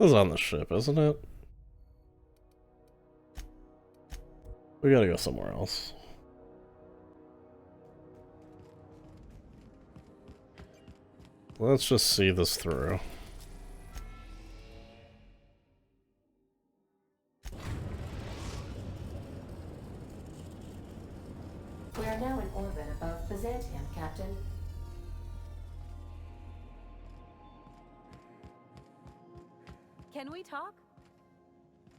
This is on the ship, isn't it? We gotta go somewhere else. Let's just see this through. We are now in orbit above Byzantium, Captain. Can we talk?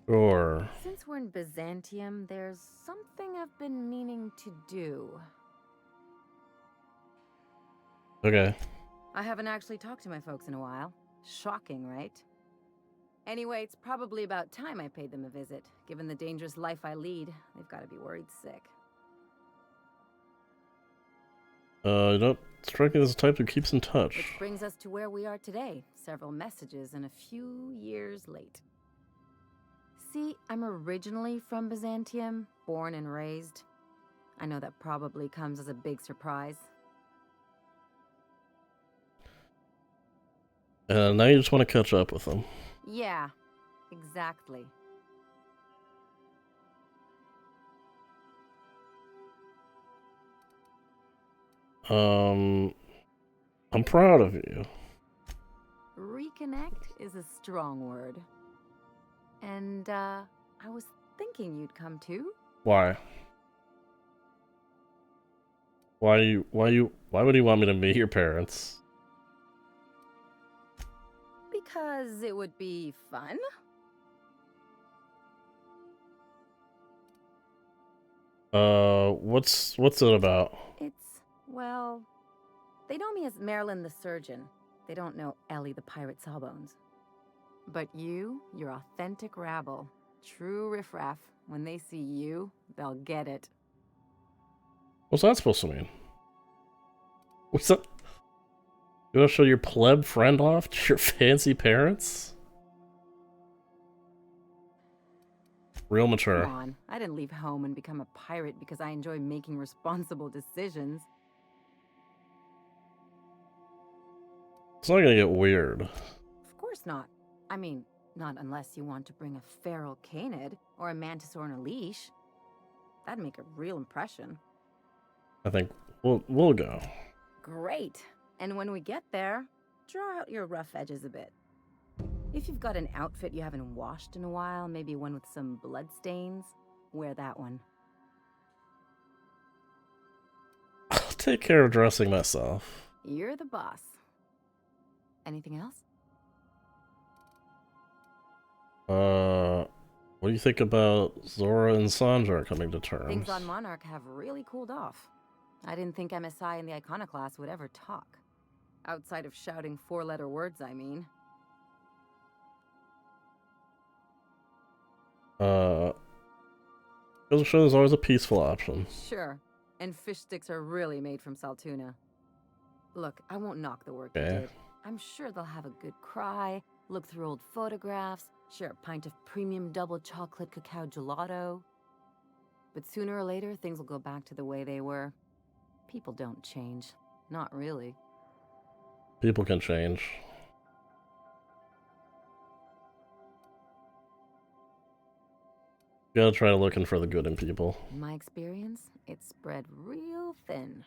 Sure. Since we're in Byzantium, there's something I've been meaning to do. Okay. I haven't actually talked to my folks in a while. Shocking, right? Anyway, it's probably about time I paid them a visit. Given the dangerous life I lead, they've got to be worried sick. You don't strike me as the type who keeps in touch. Which brings us to where we are today. Several messages and a few years late. See, I'm originally from Byzantium, born and raised. I know that probably comes as a big surprise. Now you just want to catch up with them. Yeah, exactly. I'm proud of you. Reconnect is a strong word. And, I was thinking you'd come too. Why? Why would you want me to meet your parents? Because it would be fun. What's it about? Well, they know me as Marilyn the Surgeon. They don't know Ellie the Pirate Sawbones. But you're authentic rabble. True riffraff. When they see you, they'll get it. What's that supposed to mean? What's that? You want to show your pleb friend off to your fancy parents? Real mature. Come on, I didn't leave home and become a pirate because I enjoy making responsible decisions. It's not gonna get weird. Of course not. I mean, not unless you want to bring a feral canid or a mantis on a leash. That'd make a real impression. I think we'll go. Great. And when we get there, draw out your rough edges a bit. If you've got an outfit you haven't washed in a while, maybe one with some blood stains, wear that one. I'll take care of dressing myself. You're the boss. Anything else? What do you think about Zora and Sandra coming to terms? Things on Monarch have really cooled off. I didn't think MSI and the Iconoclast would ever talk. Outside of shouting four-letter words, I mean. Goes to show there's always a peaceful option. Sure. And fish sticks are really made from Saltuna. Look, I won't knock the work you Okay. did. I'm sure they'll have a good cry, look through old photographs, share a pint of premium double chocolate cacao gelato. But sooner or later, things will go back to the way they were. People don't change. Not really. People can change. You gotta try looking for the good in people. In my experience, it's spread real thin.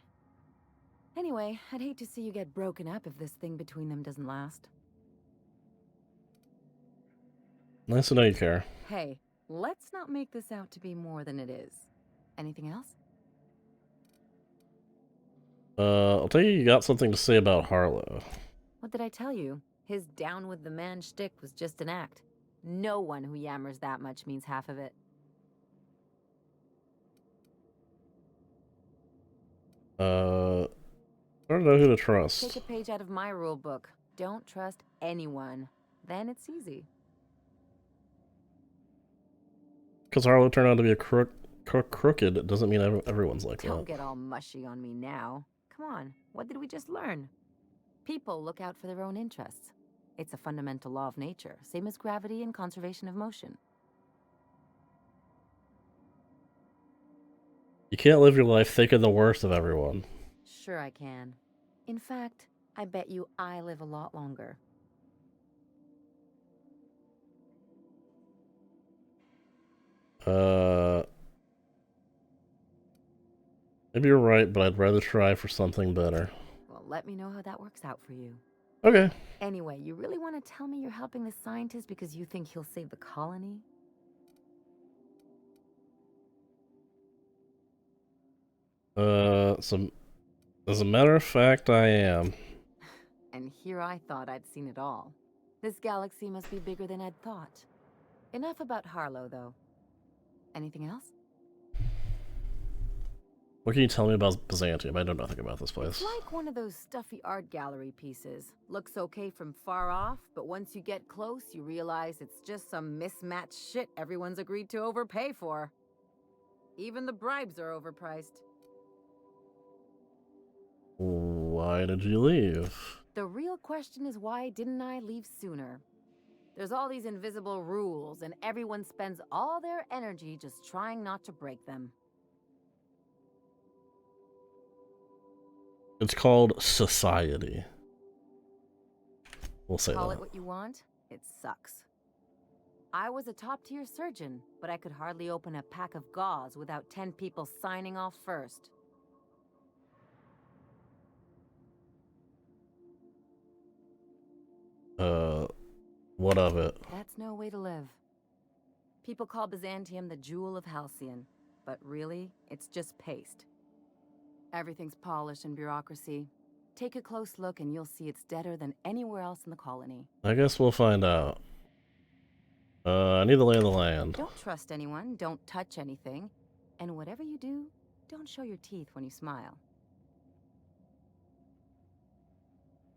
Anyway, I'd hate to see you get broken up if this thing between them doesn't last. Nice to know you care. Hey, let's not make this out to be more than it is. Anything else? I'll tell you got something to say about Harlow. What did I tell you? His down with the man shtick was just an act. No one who yammers that much means half of it. I don't know who to trust. Take a page out of my rule book. Don't trust anyone. Then it's easy. Because Harlow turned out to be a crooked, it doesn't mean everyone's like that. Don't get all mushy on me now. Come on, what did we just learn? People look out for their own interests. It's a fundamental law of nature, same as gravity and conservation of motion. You can't live your life thinking the worst of everyone. Sure I can. In fact, I bet you I live a lot longer. Maybe you're right, but I'd rather try for something better. Well, let me know how that works out for you. Okay. Anyway, you really want to tell me you're helping the scientist because you think he'll save the colony? So, as a matter of fact, I am. And here I thought I'd seen it all. This galaxy must be bigger than I'd thought. Enough about Harlow, though. Anything else? What can you tell me about Byzantium? I know nothing about this place. It's like one of those stuffy art gallery pieces. Looks okay from far off, but once you get close, you realize it's just some mismatched shit everyone's agreed to overpay for. Even the bribes are overpriced. Why did you leave? The real question is, why didn't I leave sooner? There's all these invisible rules, and everyone spends all their energy just trying not to break them. It's called society. We'll say Call that. it what you want, it sucks. I was a top-tier surgeon, but I could hardly open a pack of gauze without 10 people signing off first. What of it? That's no way to live. People call Byzantium the jewel of Halcyon, but really, it's just paste. Everything's polished and bureaucracy. Take a close look and you'll see it's deader than anywhere else in the colony. I guess we'll find out. I need the lay of the land. Don't trust anyone, don't touch anything, and whatever you do, don't show your teeth when you smile.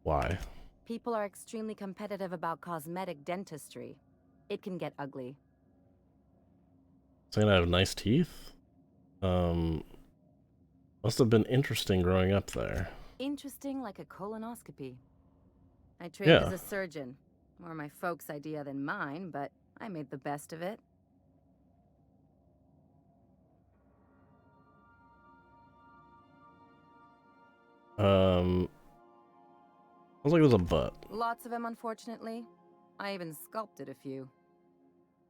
Why? People are extremely competitive about cosmetic dentistry. It can get ugly. Saying I have nice teeth? Must have been interesting growing up there. Interesting like a colonoscopy. I trained as a surgeon. More my folks' idea than mine, but I made the best of it. Sounds like there's a butt. Lots of them, unfortunately. I even sculpted a few.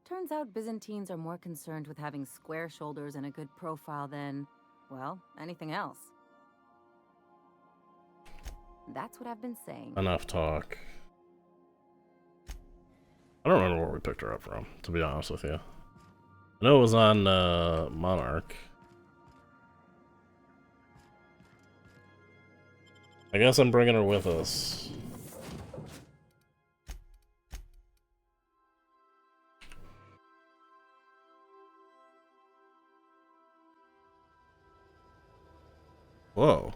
Turns out Byzantines are more concerned with having square shoulders and a good profile than, well, anything else. That's what I've been saying. Enough talk. I don't remember where we picked her up from, to be honest with you. I know it was on Monarch. I guess I'm bringing her with us. Whoa.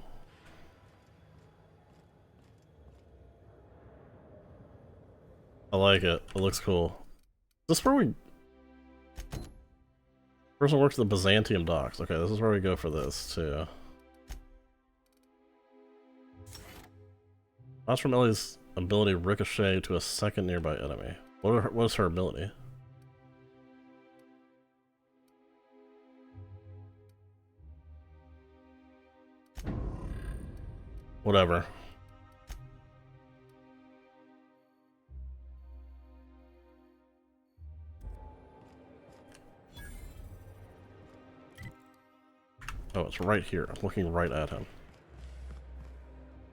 I like it. It looks cool. Is this where we... Person works at the Byzantium docks. Okay, this is where we go for this, too. Lots from Ellie's ability ricochet to a second nearby enemy. What is her ability? Whatever. Oh, it's right here. I'm looking right at him.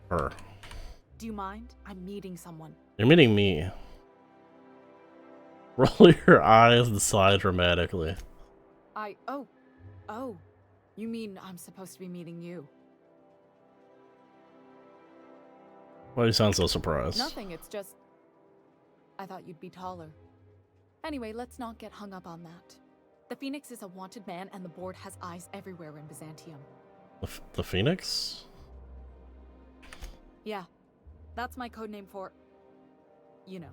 Her. Do you mind? I'm meeting someone. You're meeting me. Roll your eyes and sigh dramatically. Oh. You mean I'm supposed to be meeting you? Why do you sound so surprised? Nothing, it's just... I thought you'd be taller. Anyway, let's not get hung up on that. The Phoenix is a wanted man, and the board has eyes everywhere in Byzantium. The Phoenix? Yeah, that's my codename for... you know,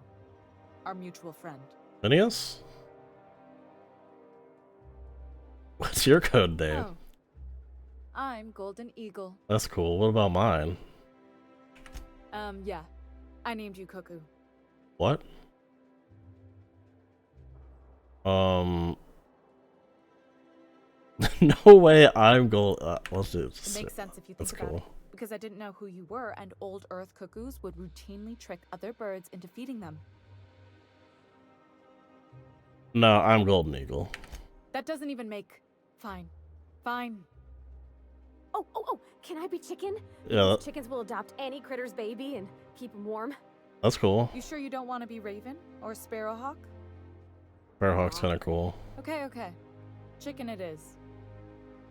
our mutual friend. Phineas? What's your code name? Oh. I'm Golden Eagle. That's cool. What about mine? Yeah. I named you Cuckoo. What? No way I'm gold. Let's do it. It makes sense if you think about it. Because I didn't know who you were, and old Earth cuckoos would routinely trick other birds into feeding them. No, I'm Golden Eagle. That doesn't even make... Fine. Fine. Oh, can I be chicken? Yeah, These chickens will adopt any critter's baby and keep him warm. that's cool. You sure you don't want to be Raven? Or Sparrowhawk? Bearhawk's kind of cool. Okay, okay. Chicken it is.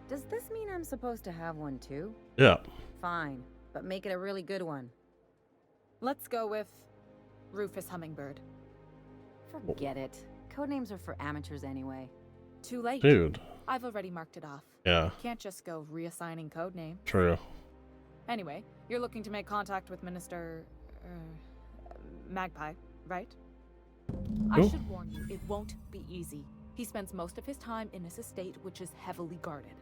Does this mean I'm supposed to have one too? Yeah. Fine, but make it a really good one. Let's go with... Rufus Hummingbird. Forget it. Codenames are for amateurs anyway. Too late. Dude. I've already marked it off. Yeah, Can't just go reassigning codenames. true. Anyway, you're looking to make contact with Minister... Magpie, right? I Who? should warn you, it won't be easy. He spends most of his time in his estate, which is heavily guarded.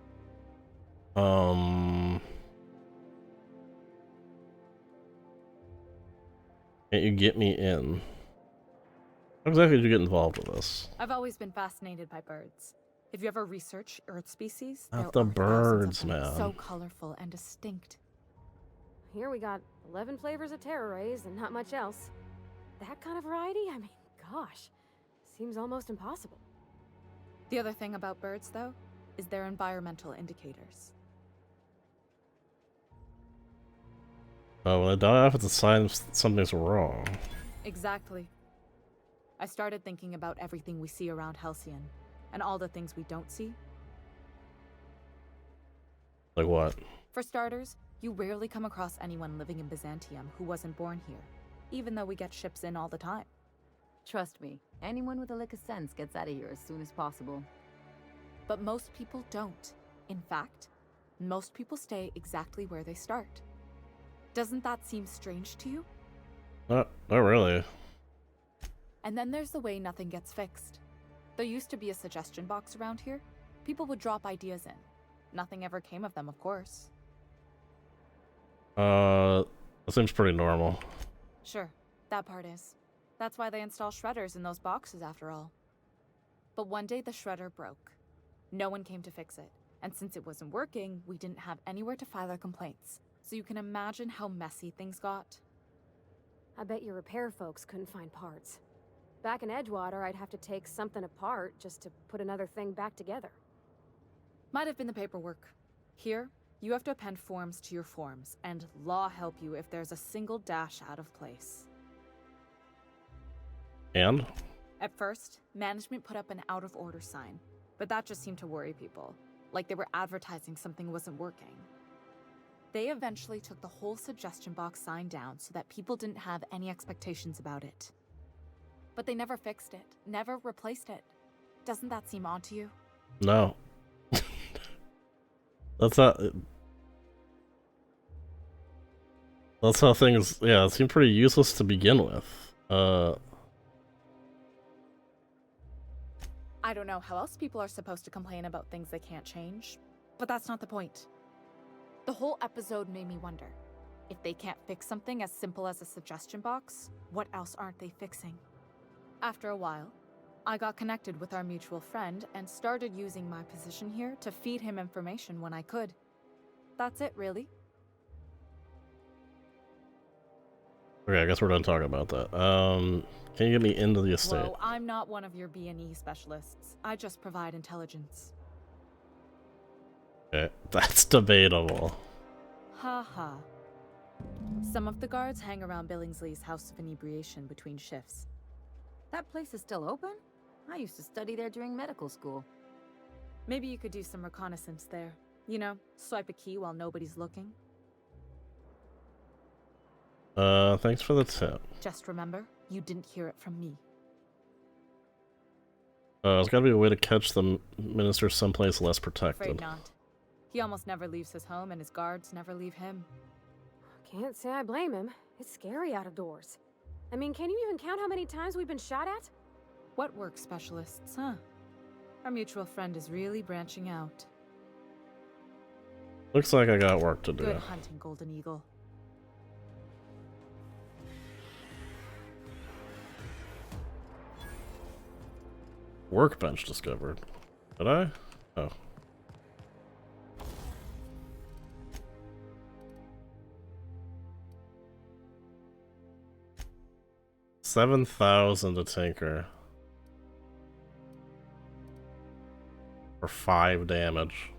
Can't you get me in? How exactly did you get involved with this? I've always been fascinated by birds. If you ever research Earth species, Not there the are thousands birds, of them, man. so colorful and distinct. Here we got 11 flavors of terror rays and not much else. That kind of variety? I mean, gosh. Seems almost impossible. The other thing about birds, though, is their environmental indicators. Oh, when they die off, it's a sign something's wrong. Exactly. I started thinking about everything we see around Halcyon, and all the things we don't see. Like what? For starters, you rarely come across anyone living in Byzantium who wasn't born here, even though we get ships in all the time. Trust me, anyone with a lick of sense gets out of here as soon as possible. But most people don't. In fact, most people stay exactly where they start. Doesn't that seem strange to you? Not really. And then there's the way nothing gets fixed. There used to be a suggestion box around here. People would drop ideas in. Nothing ever came of them, of course. That seems pretty normal. Sure, that part is. That's why they install shredders in those boxes, after all. But one day the shredder broke. No one came to fix it, and since it wasn't working, we didn't have anywhere to file our complaints. So you can imagine how messy things got. I bet your repair folks couldn't find parts. Back in Edgewater, I'd have to take something apart just to put another thing back together. Might have been the paperwork. Here, you have to append forms to your forms, and law help you if there's a single dash out of place. And? At first, management put up an out-of-order sign, but that just seemed to worry people, like they were advertising something wasn't working. They eventually took the whole suggestion box sign down so that people didn't have any expectations about it. But they never fixed it, never replaced it. Doesn't that seem odd to you? No. That's not... That's how things... Yeah, it seemed pretty useless to begin with. I don't know how else people are supposed to complain about things they can't change, but that's not the point. The whole episode made me wonder, if they can't fix something as simple as a suggestion box, what else aren't they fixing? After a while, I got connected with our mutual friend and started using my position here to feed him information when I could. That's it, really. Okay, I guess we're done talking about that. Can you get me into the estate? Whoa, I'm not one of your B&E specialists. I just provide intelligence. Okay, that's debatable. Ha ha. Some of the guards hang around Billingsley's House of Inebriation between shifts. That place is still open? I used to study there during medical school. Maybe you could do some reconnaissance there. You know, swipe a key while nobody's looking. Thanks for the tip. Just remember, you didn't hear it from me. There's gotta be a way to catch the minister someplace less Afraid protected. not. He almost never leaves his home, and his guards never leave him. Can't say I blame him. It's scary out of doors. I mean, can you even count how many times we've been shot at? What work specialists, huh? Our mutual friend is really branching out. Looks like I got work to do. Good hunting, Golden Eagle. Workbench discovered. Did I? Oh. $7,000 to tinker. For 5 damage.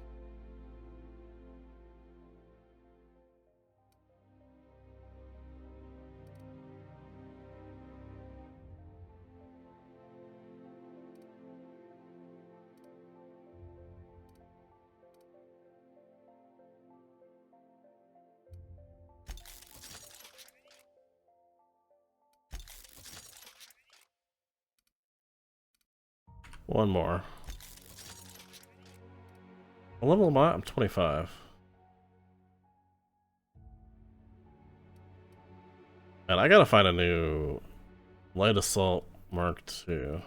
One more. What level am I? I'm 25. And I gotta find a new light assault Mark II.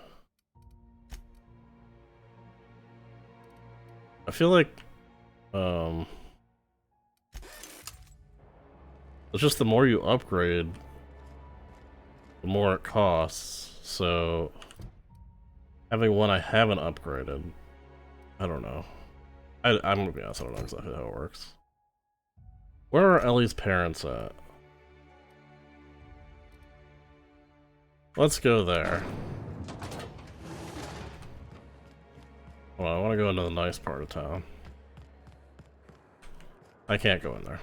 I feel like it's just the more you upgrade, the more it costs. So having one I haven't upgraded, I don't know. I'm gonna be honest, I don't know exactly how it works. Where are Ellie's parents at? Let's go there. Well, I want to go into the nice part of town. I can't go in there.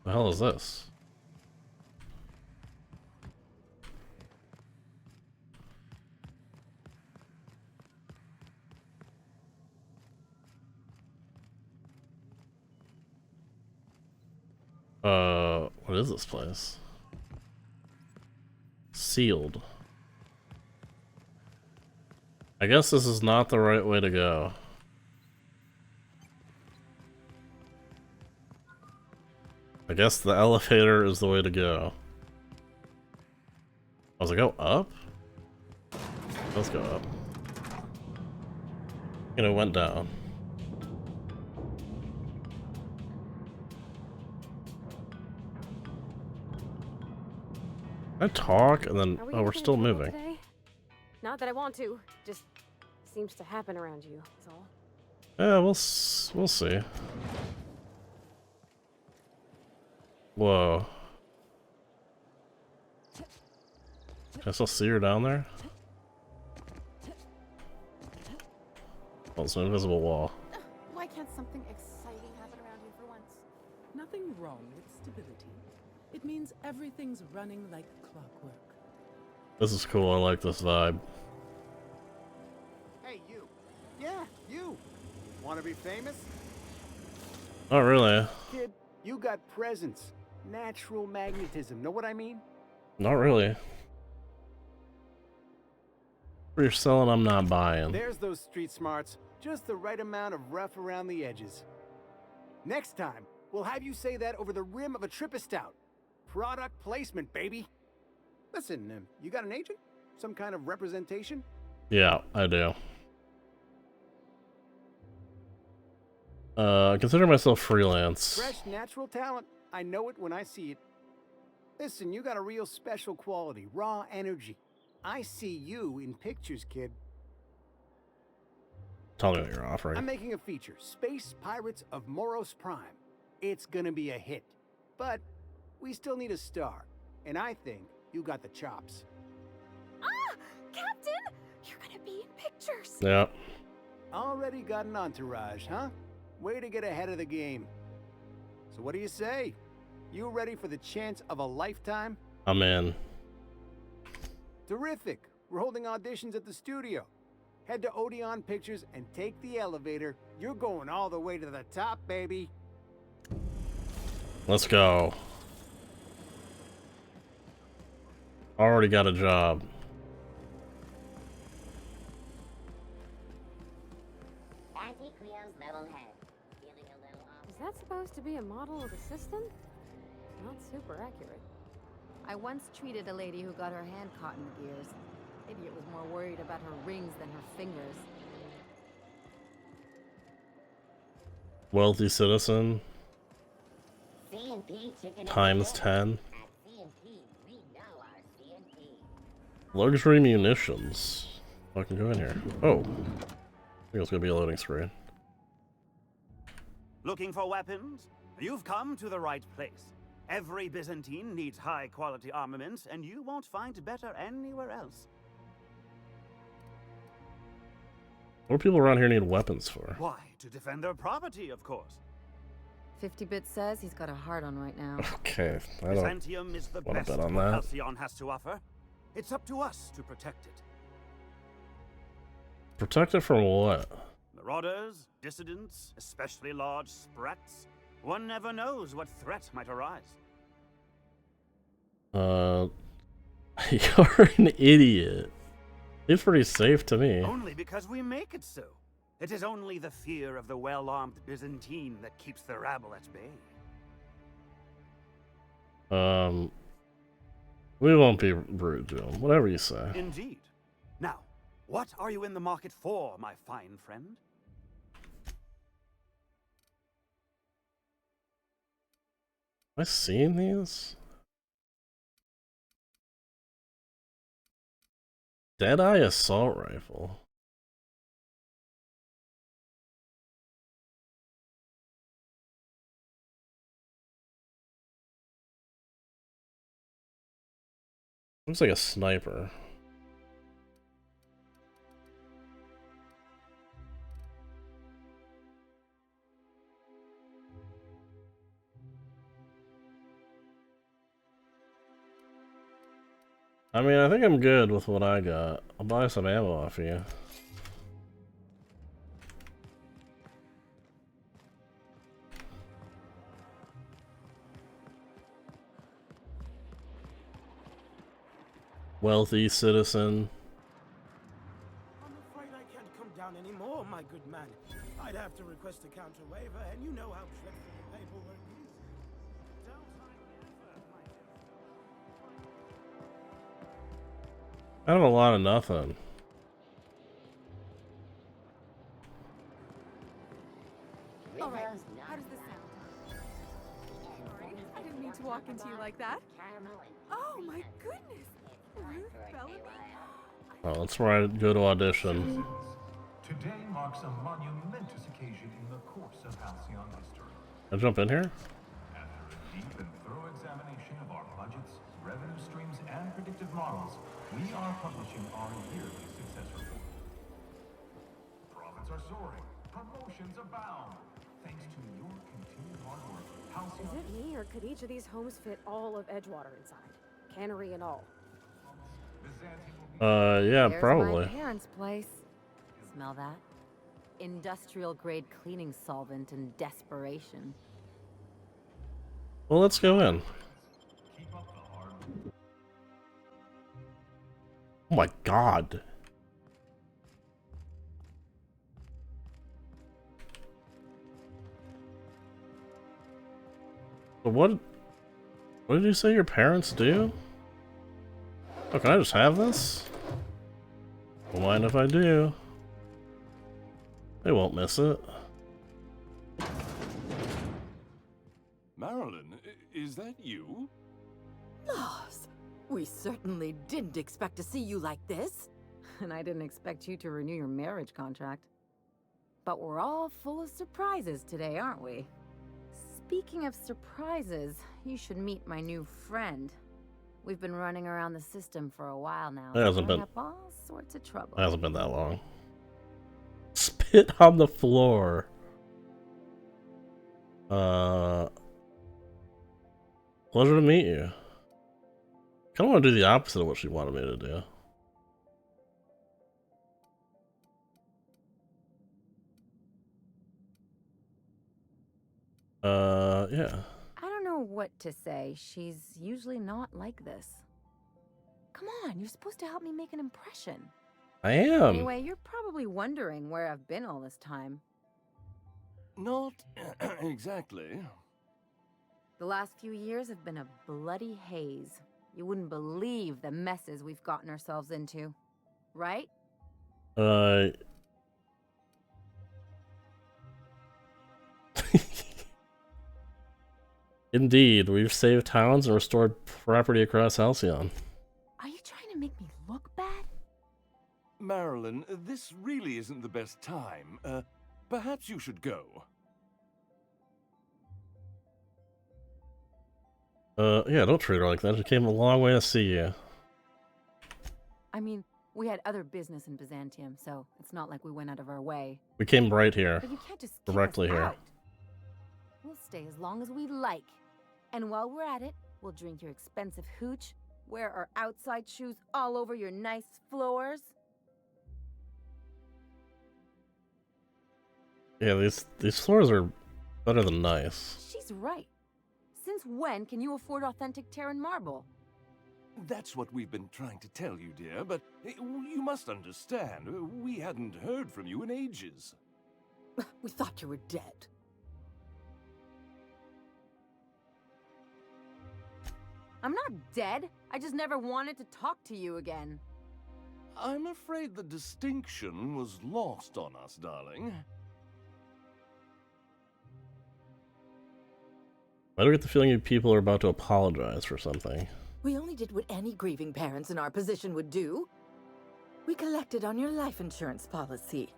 The hell is this? What is this place? Sealed. I guess this is not the right way to go. I guess the elevator is the way to go. Does it go up? Let's go up. And it went down. I talk and then we're still moving. Today? Not that I want to, just seems to happen around you, is all. Yeah, we'll see. Whoa. Can I still see her down there? Oh, it's an invisible wall. Why can't something exciting happen around you for once? Nothing wrong with stability. It means everything's running like clockwork. This is cool, I like this vibe. Hey, you. Yeah, you. Want to be famous? Not really. Kid, you got presence. Natural magnetism. Know what I mean? Not really. What you're selling, I'm not buying. There's those street smarts. Just the right amount of rough around the edges. Next time, we'll have you say that over the rim of a Trippistout. Product placement, baby. Listen, you got an agent? Some kind of representation? Yeah, I do. Consider myself freelance. Fresh, natural talent. I know it when I see it. Listen, you got a real special quality, raw energy. I see you in pictures, kid. Tell me what you're offering. I'm making a feature, Space Pirates of Moros Prime. It's gonna be a hit. But we still need a star. And I think you got the chops. Ah! Captain! You're gonna be in pictures! Yeah. Already got an entourage, huh? Way to get ahead of the game. So what do you say? You ready for the chance of a lifetime? I'm in. Terrific. We're holding auditions at the studio. Head to Odeon Pictures and take the elevator. You're going all the way to the top, baby. Let's go. Already got a job. Is that supposed to be a model of the system? Not super accurate. I once treated a lady who got her hand caught in the gears. Idiot was more worried about her rings than her fingers. Wealthy citizen. Times 10. Luxury munitions. I can go in here. Oh. I think it's gonna be a loading screen. Looking for weapons? You've come to the right place. Every Byzantine needs high-quality armaments, and you won't find better anywhere else. What do people around here need weapons for? Why? To defend their property, of course. 50-bit says he's got a hard on right now. Okay, I don't Byzantium is the wanna best bet on what that. Halcyon has to offer. It's up to us to protect it. Protect it from what? Marauders, dissidents, especially large sprats. One never knows what threat might arise. You're an idiot. It's pretty safe to me. Only because we make it so. It is only the fear of the well-armed Byzantine that keeps the rabble at bay. We won't be rude to him. Whatever you say. Indeed. Now, what are you in the market for, my fine friend? Have I seen these? Deadeye assault rifle. Looks like a sniper. I mean, I think I'm good with what I got. I'll buy some ammo off you. Wealthy citizen. I'm afraid I can't come down anymore, my good man. I'd have to request a counter waiver, and you know how dreadful the paperwork is. I have a lot of nothing. All right, how does this sound? Sorry, I didn't mean to walk into you like that. Oh my goodness! Ruth Bellamy? Oh, that's where I go to audition. Today marks a monumentous occasion in the course of Halcyon history. I jump in here? After a deep and thorough examination of our budgets, revenue streams, and predictive models, we are publishing our yearly success report. Profits are soaring. Promotions abound. Thanks to your continued hard work, Halcyon... Is it me, or could each of these homes fit all of Edgewater inside? Cannery and all. Yeah, There's probably. my parents' place. Smell that? Industrial grade cleaning solvent and desperation. Well, let's go in. Keep up the hard work. Oh my god. So what did you say your parents do? Oh, can I just have this? Don't mind if I do. They won't miss it. Marilyn, is that you? Laws, we certainly didn't expect to see you like this. And I didn't expect you to renew your marriage contract. But we're all full of surprises today, aren't we? Speaking of surprises, you should meet my new friend. We've been running around the system for a while now. It hasn't been. Up all sorts of trouble. It hasn't been that long. Spit on the floor. Pleasure to meet you. Kind of want to do the opposite of what she wanted me to do. Yeah. I don't know what to say. She's usually not like this. Come on, you're supposed to help me make an impression. I am. Anyway, you're probably wondering where I've been all this time. Not exactly. The last few years have been a bloody haze. You wouldn't believe the messes we've gotten ourselves into. Right? Indeed, we've saved towns and restored property across Halcyon. Are you trying to make me look bad? Marilyn, this really isn't the best time. Perhaps you should go. Yeah, don't treat her like that. She came a long way to see you. I mean, we had other business in Byzantium, so it's not like we went out of our way. We came right here. But you can't just kick Directly us here. out. We'll stay as long as we like. And while we're at it, we'll drink your expensive hooch, wear our outside shoes all over your nice floors. Yeah, these floors are better than nice. She's right. Since when can you afford authentic Terran marble? That's what we've been trying to tell you, dear, but you must understand, we hadn't heard from you in ages. We thought you were dead. I'm not dead. I just never wanted to talk to you again. I'm afraid the distinction was lost on us, darling. Why do I get the feeling you people are about to apologize for something? We only did what any grieving parents in our position would do. We collected on your life insurance policy.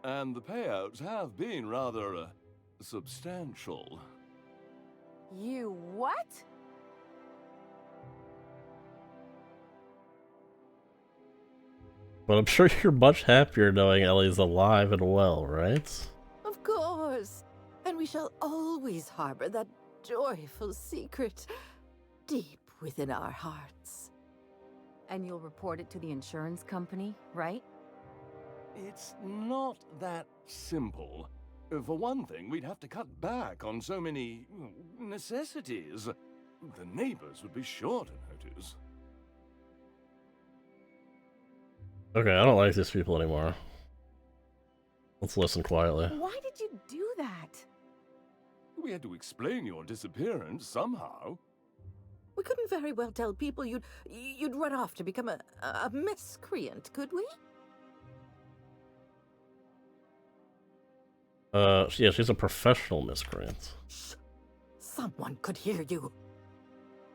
And the payouts have been rather, substantial. You what? But I'm sure you're much happier knowing Ellie's alive and well, right? Of course. And we shall always harbor that joyful secret deep within our hearts. And you'll report it to the insurance company, right? It's not that simple. For one thing, we'd have to cut back on so many necessities. The neighbors would be sure to notice. Okay, I don't like these people anymore. Let's listen quietly. Why did you do that? We had to explain your disappearance somehow. We couldn't very well tell people you'd run off to become a miscreant, could we? Yeah, she's a professional miscreant. Shh! Someone could hear you.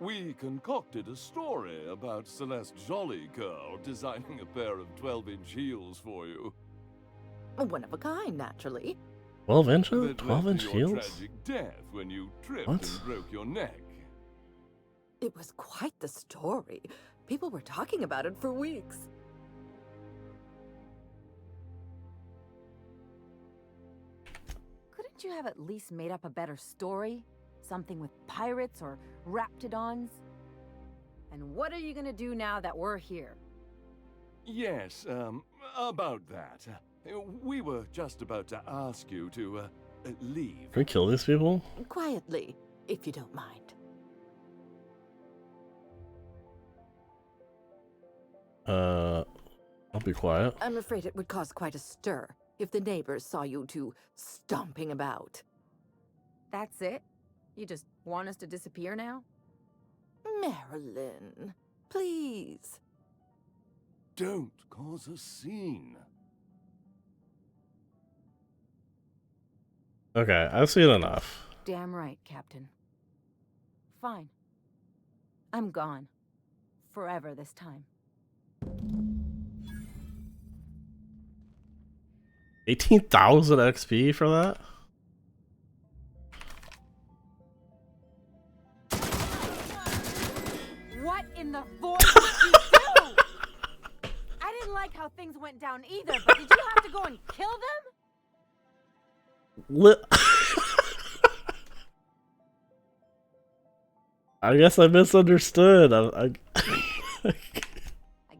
We concocted a story about Celeste Jollycurl designing a pair of 12-inch heels for you. One of a kind, naturally. 12 inches? That 12 led inch to your heels? tragic death when you tripped What? and broke your neck. It was quite the story. People were talking about it for weeks. Couldn't you have at least made up a better story? Something with pirates or raptidons? And what are you gonna do now that we're here? Yes, about that. We were just about to ask you to, leave. Can we kill these people? Quietly, if you don't mind. I'll be quiet. I'm afraid it would cause quite a stir if the neighbors saw you two stomping about. That's it? You just want us to disappear now? Marilyn, please. Don't cause a scene. Okay, I've seen enough. Damn right, Captain. Fine. I'm gone. Forever this time. 18,000 XP for that? What in the void did you do? I didn't like how things went down either, but did you have to go and kill them? I guess I misunderstood. I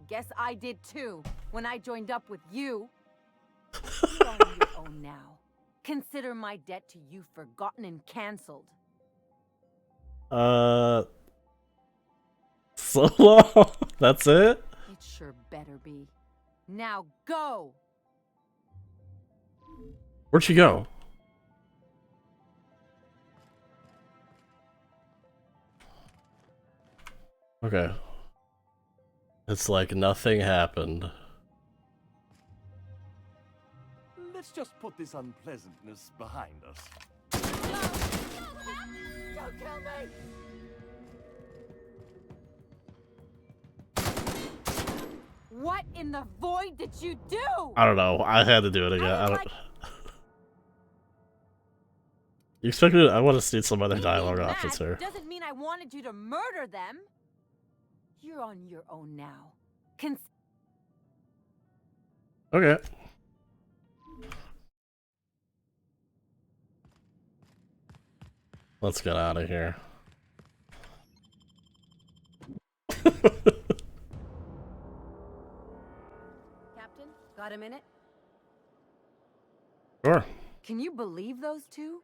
guess I did too, when I joined up with you. You're on your own now. Consider my debt to you forgotten and cancelled. So long? That's it? It sure better be. Now go! Where'd she go? Okay. It's like nothing happened. Let's just put this unpleasantness behind us. Don't kill me! What in the void did you do? I don't know. I had to do it again. I don't. You expected? I want to see some other Me dialogue being options mad here. doesn't mean I wanted you to murder them. You're on your own now. Okay. Let's get out of here. Captain, got a minute? Sure. Can you believe those two?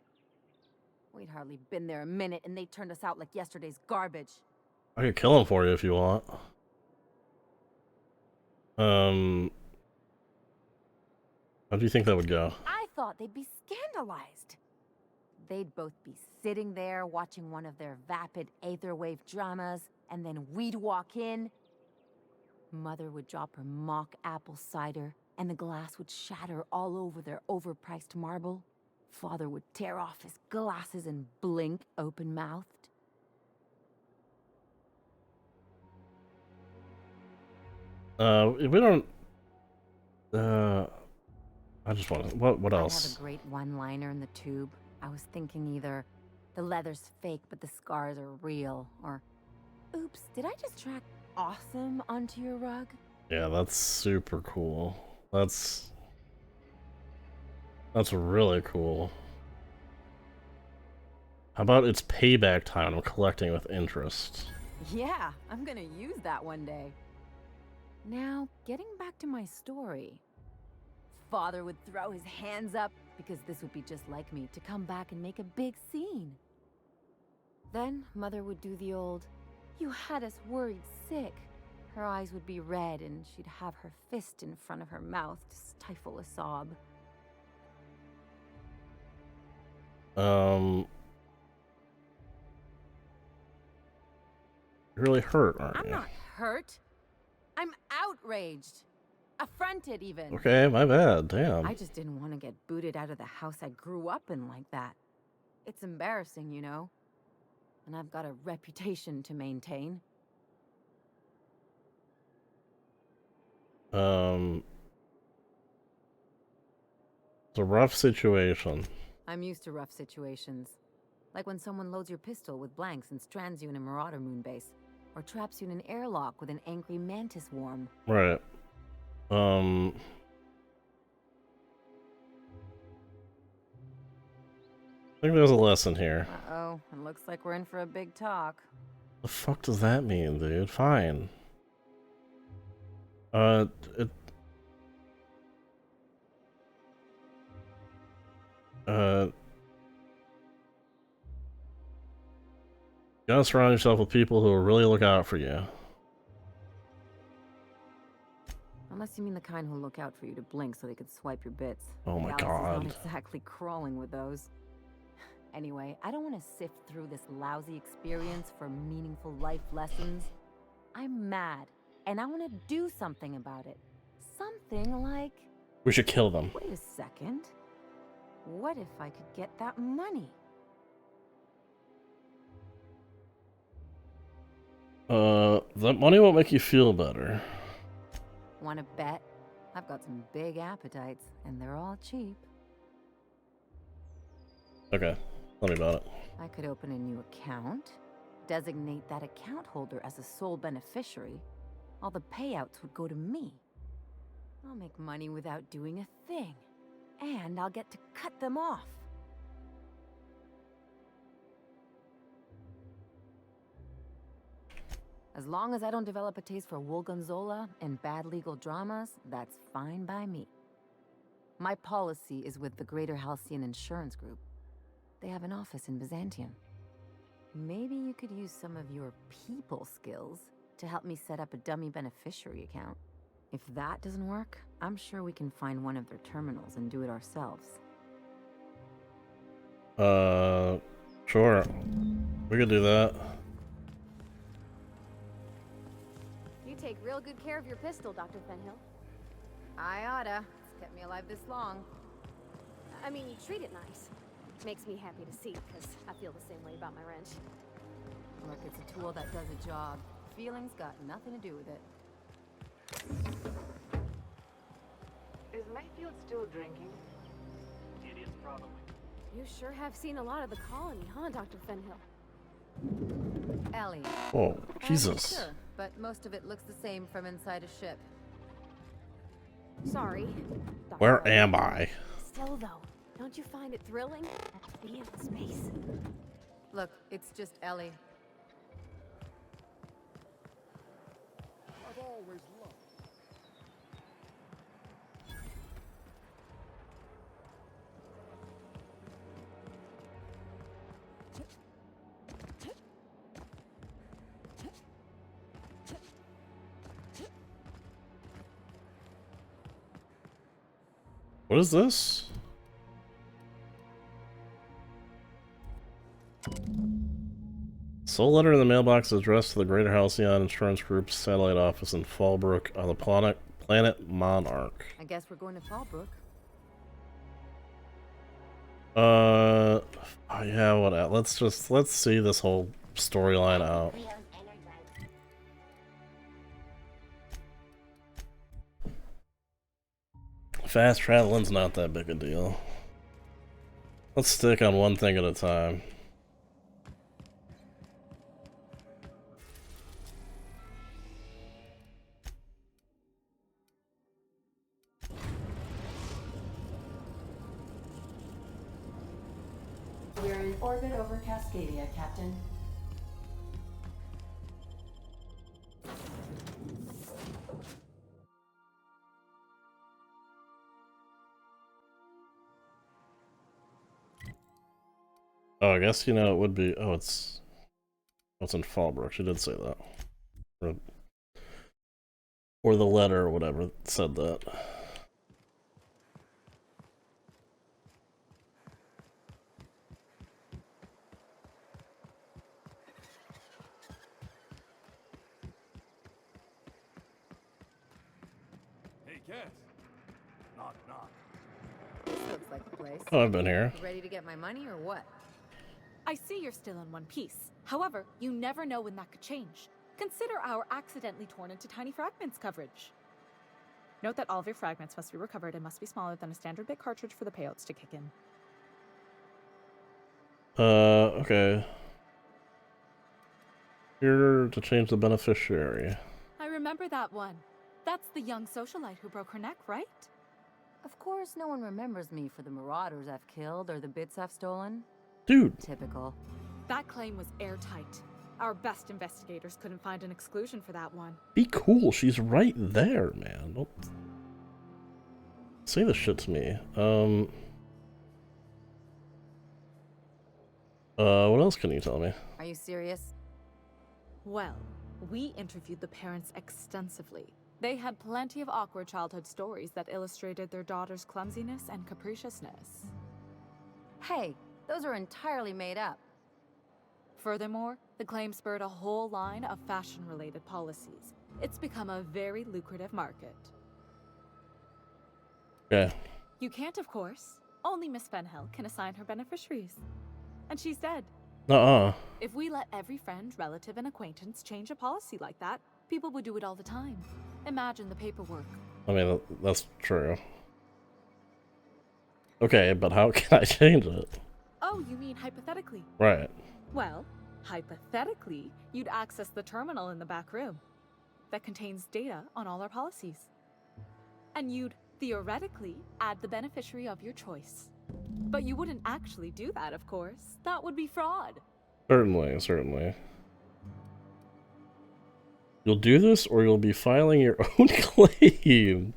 We'd hardly been there a minute and they turned us out like yesterday's garbage. I could kill him for you if you want. How do you think that would go? I thought they'd be scandalized. They'd both be sitting there watching one of their vapid aetherwave dramas, and then we'd walk in. Mother would drop her mock apple cider, and the glass would shatter all over their overpriced marble. Father would tear off his glasses and blink open-mouthed. We don't. I just want to. What else? I have a great one-liner in the tube. I was thinking either the leather's fake, but the scars are real, or oops, did I just track awesome onto your rug? Yeah, that's super cool. That's really cool. How about it's payback time? I'm collecting with interest. Yeah, I'm gonna use that one day. Now, getting back to my story. Father would throw his hands up, because this would be just like me, to come back and make a big scene. Then, Mother would do the old, "You had us worried sick." Her eyes would be red, and she'd have her fist in front of her mouth to stifle a sob. You're really hurt, aren't you? I'm not hurt. I'm outraged. Affronted, even. Okay, my bad. Damn. I just didn't want to get booted out of the house I grew up in like that. It's embarrassing, you know? And I've got a reputation to maintain. It's a rough situation. I'm used to rough situations. Like when someone loads your pistol with blanks and strands you in a Marauder moonbase. Or traps you in an airlock with an angry mantis worm. Right. I think there's a lesson here. Uh-oh, it looks like we're in for a big talk. The fuck does that mean, dude? Fine. You gotta surround yourself with people who will really look out for you. Unless you mean the kind who look out for you to blink so they could swipe your bits. Oh my Dallas God. is not exactly crawling with those. Anyway, I don't want to sift through this lousy experience for meaningful life lessons. I'm mad, and I want to do something about it. Something like... We should kill them. Wait a second. What if I could get that money? That money won't make you feel better. Want to bet? I've got some big appetites, and they're all cheap. Okay, tell me about it. I could open a new account, designate that account holder as a sole beneficiary. All the payouts would go to me. I'll make money without doing a thing. And I'll get to cut them off. As long as I don't develop a taste for Woolgonzola and bad legal dramas, that's fine by me. My policy is with the Greater Halcyon Insurance Group. They have an office in Byzantium. Maybe you could use some of your people skills to help me set up a dummy beneficiary account. If that doesn't work, I'm sure we can find one of their terminals and do it ourselves. Sure. We could do that. You take real good care of your pistol, Dr. Fenhill. I oughta. It's kept me alive this long. I mean, you treat it nice. Makes me happy to see, because I feel the same way about my wrench. Look, it's a tool that does a job. Feelings got nothing to do with it. Is Mayfield still drinking? It is probably. You sure have seen a lot of the colony, huh, Dr. Fenhill? Ellie. Oh, Jesus. Sure, but most of it looks the same from inside a ship. Sorry. Where am I? Still, though, don't you find it thrilling? Being in space? Look, it's just Ellie. I've always loved. What is this? Soul letter in the mailbox addressed to the Greater Halcyon Insurance Group's satellite office in Fallbrook on the planet Monarch. I guess we're going to Fallbrook. Yeah, what? Let's see this whole storyline out. Fast traveling's not that big a deal. Let's stick on one thing at a time. We're in orbit over Cascadia, Captain. Oh, I guess, you know, it would be... Oh, it's in Fallbrook. She did say that. Or the letter or whatever said that. Hey, Cat. Knock, knock. This looks like the place. Oh, I've been here. Ready to get my money or what? I see you're still in one piece. However, you never know when that could change. Consider our accidentally torn into tiny fragments coverage. Note that all of your fragments must be recovered and must be smaller than a standard bit cartridge for the payouts to kick in. Okay. Here to change the beneficiary. I remember that one. That's the young socialite who broke her neck, right? Of course, no one remembers me for the marauders I've killed or the bits I've stolen. Dude. Typical. That claim was airtight. Our best investigators couldn't find an exclusion for that one. Be cool. She's right there, man. Don't say this shit to me. What else can you tell me? Are you serious? Well, we interviewed the parents extensively. They had plenty of awkward childhood stories that illustrated their daughter's clumsiness and capriciousness. Hey, those are entirely made up. Furthermore, the claim spurred a whole line of fashion-related policies. It's become a very lucrative market. Okay. You can't, of course. Only Miss Fenhill can assign her beneficiaries. And she's dead. If we let every friend, relative, and acquaintance change a policy like that, people would do it all the time. Imagine the paperwork. I mean, that's true. Okay, but how can I change it? Oh, you mean hypothetically? Right. Well, hypothetically, you'd access the terminal in the back room that contains data on all our policies. And you'd theoretically add the beneficiary of your choice. But you wouldn't actually do that, of course. That would be fraud. Certainly, certainly. You'll do this, or you'll be filing your own claim.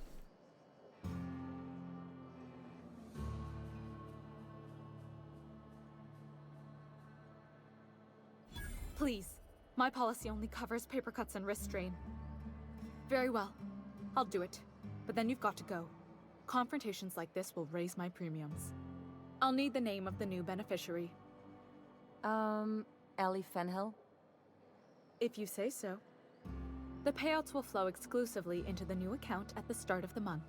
Please, my policy only covers paper cuts and wrist strain. Very well, I'll do it. But then you've got to go. Confrontations like this will raise my premiums. I'll need the name of the new beneficiary. Ellie Fenhill? If you say so. The payouts will flow exclusively into the new account at the start of the month.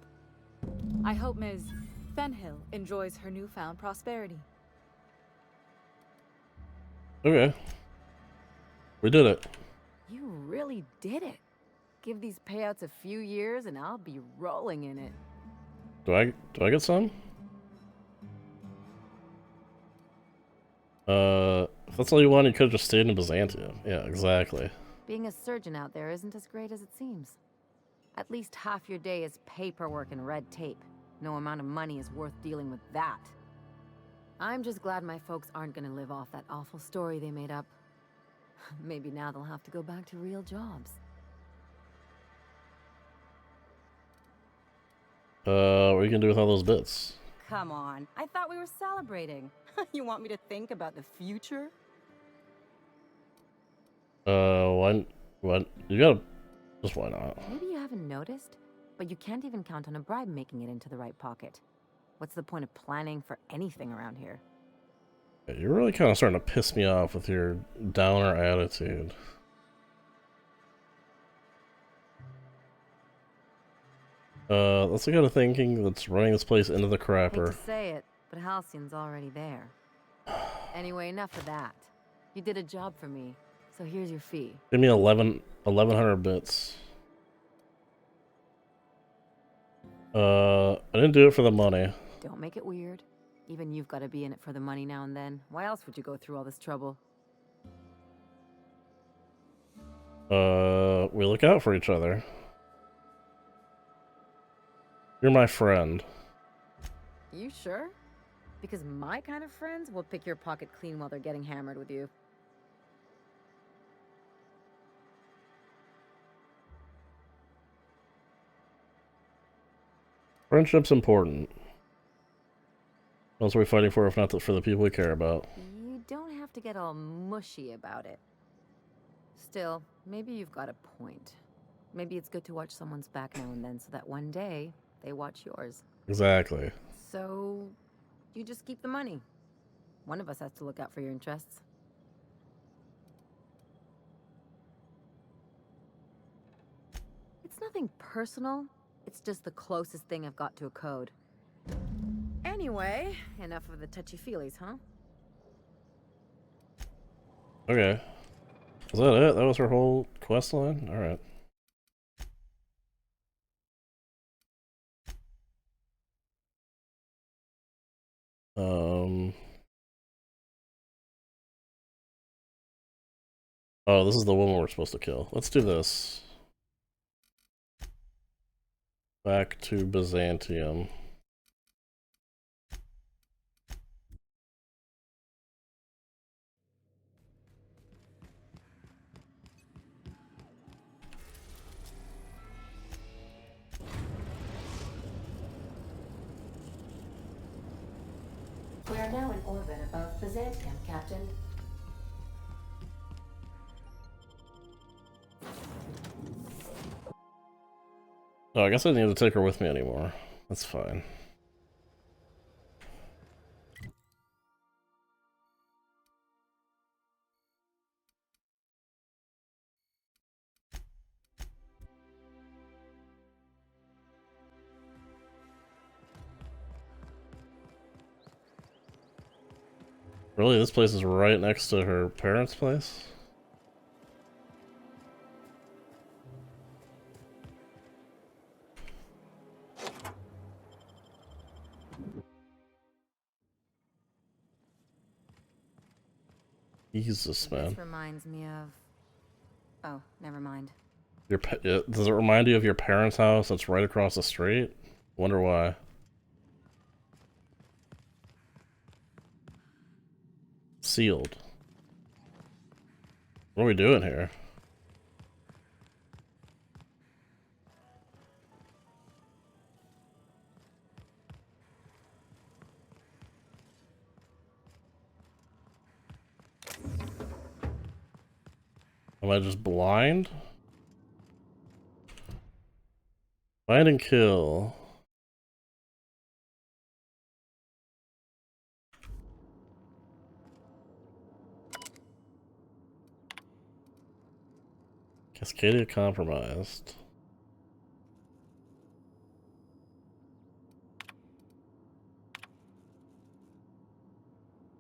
I hope Ms. Fenhill enjoys her newfound prosperity. Okay. We did it. You really did it. Give these payouts a few years and I'll be rolling in it. Do I get some? If that's all you want, you could have just stayed in Byzantium. Yeah, exactly. Being a surgeon out there isn't as great as it seems. At least half your day is paperwork and red tape. No amount of money is worth dealing with that. I'm just glad my folks aren't gonna live off that awful story they made up. Maybe now they'll have to go back to real jobs. What are you gonna do with all those bits? Come on, I thought we were celebrating. You want me to think about the future? What? You gotta, just why not? Maybe you haven't noticed, but you can't even count on a bribe making it into the right pocket. What's the point of planning for anything around here? Yeah, you're really kind of starting to piss me off with your downer attitude. Let's get a thinking that's running this place into the crapper. Hate to say it, but Halcyon's already there. Anyway, enough of that. You did a job for me, so here's your fee. Give me 1100 bits. I didn't do it for the money. Don't make it weird. Even you've got to be in it for the money now and then. Why else would you go through all this trouble? We look out for each other. You're my friend. You sure? Because my kind of friends will pick your pocket clean while they're getting hammered with you. Friendship's important. What else are we fighting for if not for the people we care about? You don't have to get all mushy about it. Still, maybe you've got a point. Maybe it's good to watch someone's back now and then so that one day they watch yours. Exactly. So, you just keep the money. One of us has to look out for your interests. It's nothing personal. It's just the closest thing I've got to a code. Anyway, enough of the touchy-feelies, huh? Okay. Was that it? That was her whole quest line? Alright. Oh, this is the woman we're supposed to kill. Let's do this. Back to Byzantium. We are now in orbit above Byzantium, Captain. Oh, I guess I didn't need to take her with me anymore. That's fine. Really, this place is right next to her parents' place? Jesus, man. This reminds me of... Oh, never mind. Does it remind you of your parents' house that's right across the street? Wonder why. Sealed. What are we doing here? Am I just blind? Find and kill. Cascadia compromised.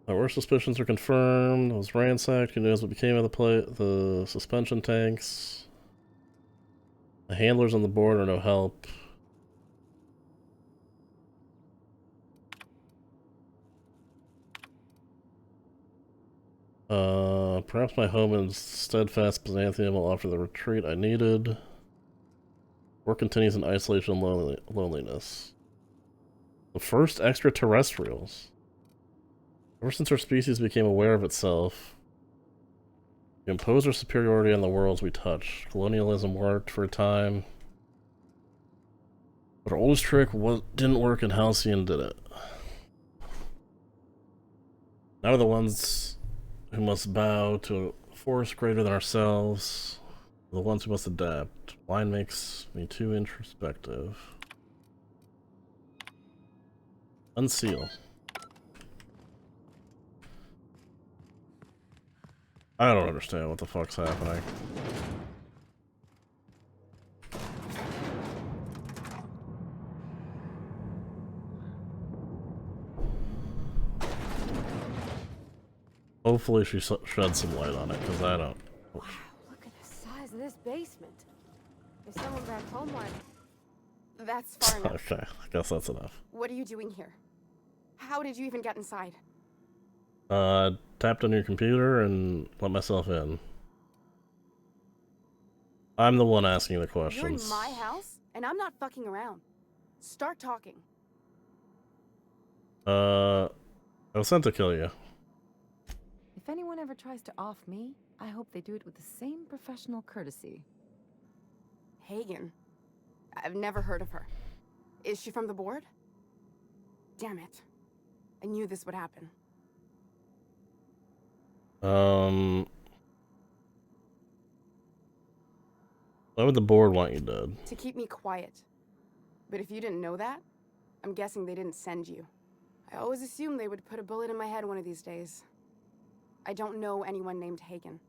Our worst suspicions are confirmed. It was ransacked. Who knows what became of the suspension tanks? The handlers on the board are no help. Perhaps my home in steadfast Byzantium will offer the retreat I needed. War continues in isolation and loneliness. The first extraterrestrials. Ever since our species became aware of itself, we imposed our superiority on the worlds we touch. Colonialism worked for a time, but our oldest trick didn't work and Halcyon did it. Now we're the ones who must bow to a force greater than ourselves. The ones who must adapt. Wine makes me too introspective. Unseal. I don't understand what the fuck's happening. Hopefully she sheds some light on it, because I don't... Wow, look at the size of this basement. If someone back home wanted... That's far enough. Okay, I guess that's enough. What are you doing here? How did you even get inside? Tapped on your computer and let myself in. I'm the one asking the questions. You're in my house, and I'm not fucking around. Start talking. I was sent to kill you. If anyone ever tries to off me, I hope they do it with the same professional courtesy. Hagen. I've never heard of her. Is she from the board? Damn it. I knew this would happen. Why would the board want you dead? To keep me quiet. But if you didn't know that, I'm guessing they didn't send you. I always assumed they would put a bullet in my head one of these days. I don't know anyone named Hagen.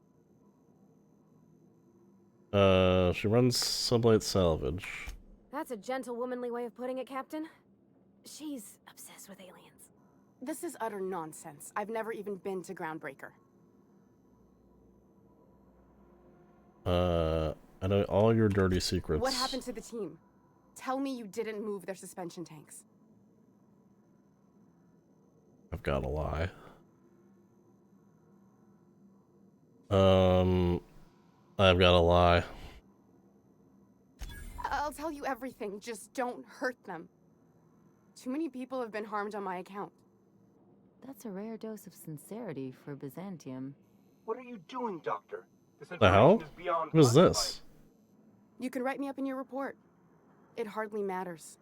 She runs Sublight Salvage. That's a gentle, womanly way of putting it, Captain. She's obsessed with aliens. This is utter nonsense. I've never even been to Groundbreaker. I know all your dirty secrets. What happened to the team? Tell me you didn't move their suspension tanks. I've gotta lie. I've gotta lie. I'll tell you everything, just don't hurt them. Too many people have been harmed on my account. That's a rare dose of sincerity for Byzantium. What are you doing, Doctor? This The hell? information is beyond What is classified. this? You can write me up in your report. It hardly matters.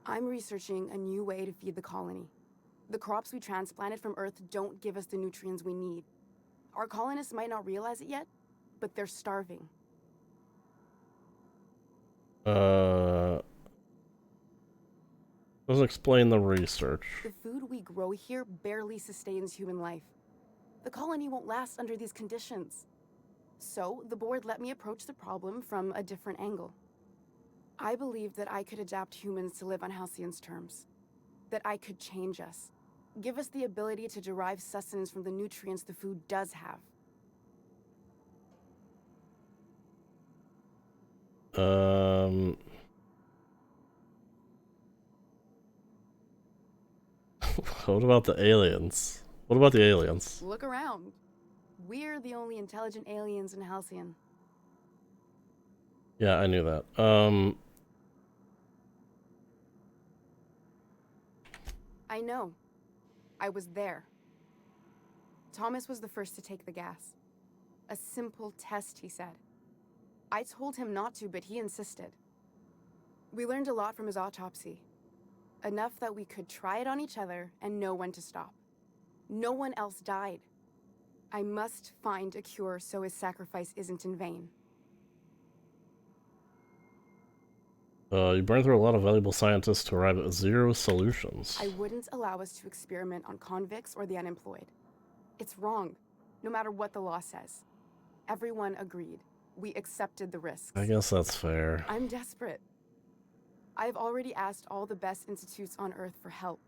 I'm researching a new way to feed the colony. The crops we transplanted from Earth don't give us the nutrients we need. Our colonists might not realize it yet, but they're starving. Doesn't explain the research. The food we grow here barely sustains human life. The colony won't last under these conditions. So, the board let me approach the problem from a different angle. I believed that I could adapt humans to live on Halcyon's terms. That I could change us. Give us the ability to derive sustenance from the nutrients the food does have. What about the aliens? What about the aliens? Look around. We're the only intelligent aliens in Halcyon. Yeah, I knew that. I know. I was there. Thomas was the first to take the gas. A simple test, he said. I told him not to, but he insisted. We learned a lot from his autopsy. Enough that we could try it on each other and know when to stop. No one else died. I must find a cure so his sacrifice isn't in vain. You burned through a lot of valuable scientists to arrive at 0 solutions. I wouldn't allow us to experiment on convicts or the unemployed. It's wrong, no matter what the law says. Everyone agreed. We accepted the risks. I guess that's fair. I'm desperate. I've already asked all the best institutes on Earth for help.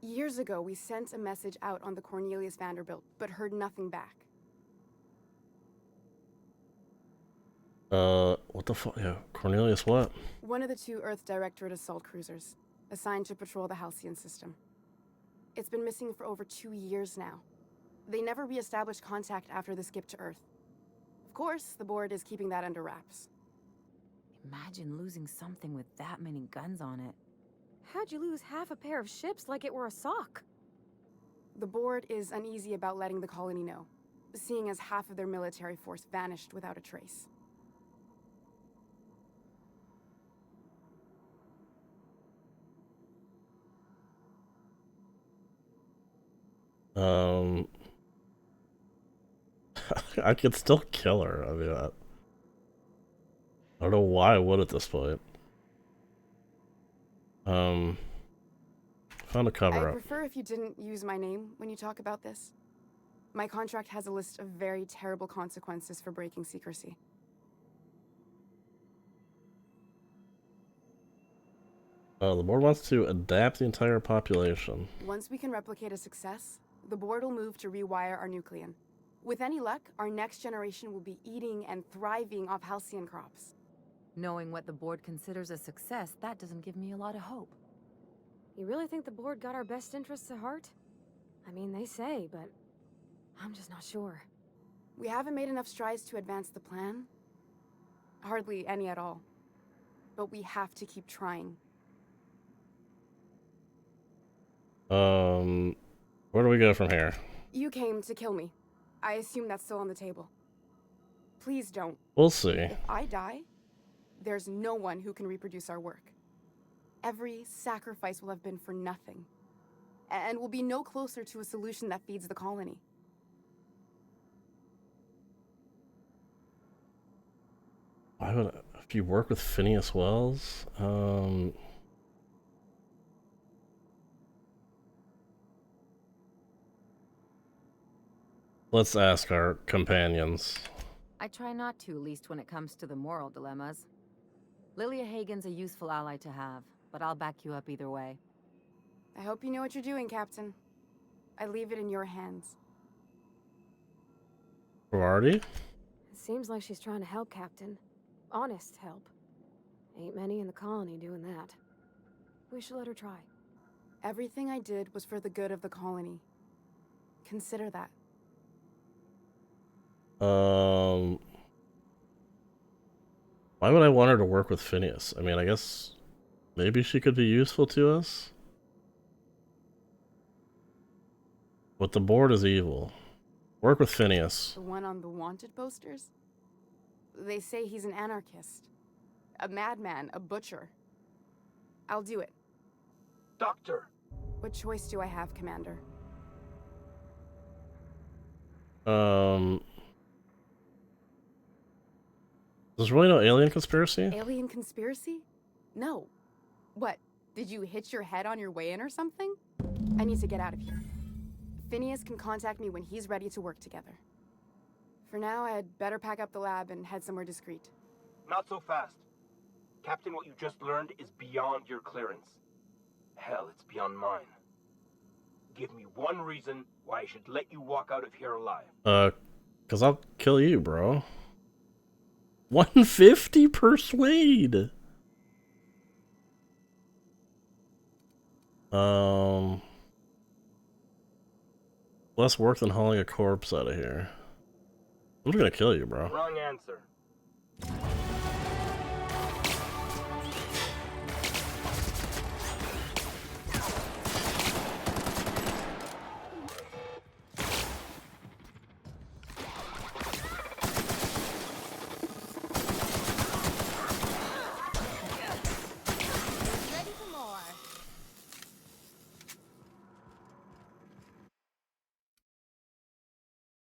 Years ago, we sent a message out on the Cornelius Vanderbilt, but heard nothing back. What the fuck? Yeah, Cornelius what? One of the 2 Earth Directorate assault cruisers, assigned to patrol the Halcyon system. It's been missing for over 2 years now. They never re-established contact after the skip to Earth. Of course, the board is keeping that under wraps. Imagine losing something with that many guns on it. How'd you lose half a pair of ships like it were a sock? The board is uneasy about letting the colony know, seeing as half of their military force vanished without a trace. I could still kill her. I mean, I don't know why I would at this point. Found a cover I'd up. prefer if you didn't use my name when you talk about this. My contract has a list of very terrible consequences for breaking secrecy. The board wants to adapt the entire population. Once we can replicate a success, the board will move to rewire our nucleon. With any luck, our next generation will be eating and thriving off halcyon crops. Knowing what the board considers a success, that doesn't give me a lot of hope. You really think the board got our best interests at heart? I mean, they say, but I'm just not sure. We haven't made enough strides to advance the plan. Hardly any at all. But we have to keep trying. Where do we go from here? You came to kill me. I assume that's still on the table. Please don't. We'll see. If I die, there's no one who can reproduce our work. Every sacrifice will have been for nothing. And we'll be no closer to a solution that feeds the colony. Why would if you work with Phineas Wells? Let's ask our companions. I try not to, least when it comes to the moral dilemmas. Lilia Hagen's a useful ally to have, but I'll back you up either way. I hope you know what you're doing, Captain. I leave it in your hands. Vardy? It seems like she's trying to help, Captain. Honest help. Ain't many in the colony doing that. We should let her try. Everything I did was for the good of the colony. Consider that. Why would I want her to work with Phineas? I mean, I guess maybe she could be useful to us? But the board is evil. Work with Phineas. The one on the wanted posters? They say he's an anarchist. A madman, a butcher. I'll do it. Doctor! What choice do I have, Commander? There's really no alien conspiracy? Alien conspiracy? No. What, did you hit your head on your way in or something? I need to get out of here. Phineas can contact me when he's ready to work together. For now, I'd better pack up the lab and head somewhere discreet. Not so fast. Captain, what you just learned is beyond your clearance. Hell, it's beyond mine. Give me one reason why I should let you walk out of here alive. 'Cause I'll kill you, bro. 150 persuade. Less work than hauling a corpse out of here. I'm just gonna kill you, bro. Wrong answer.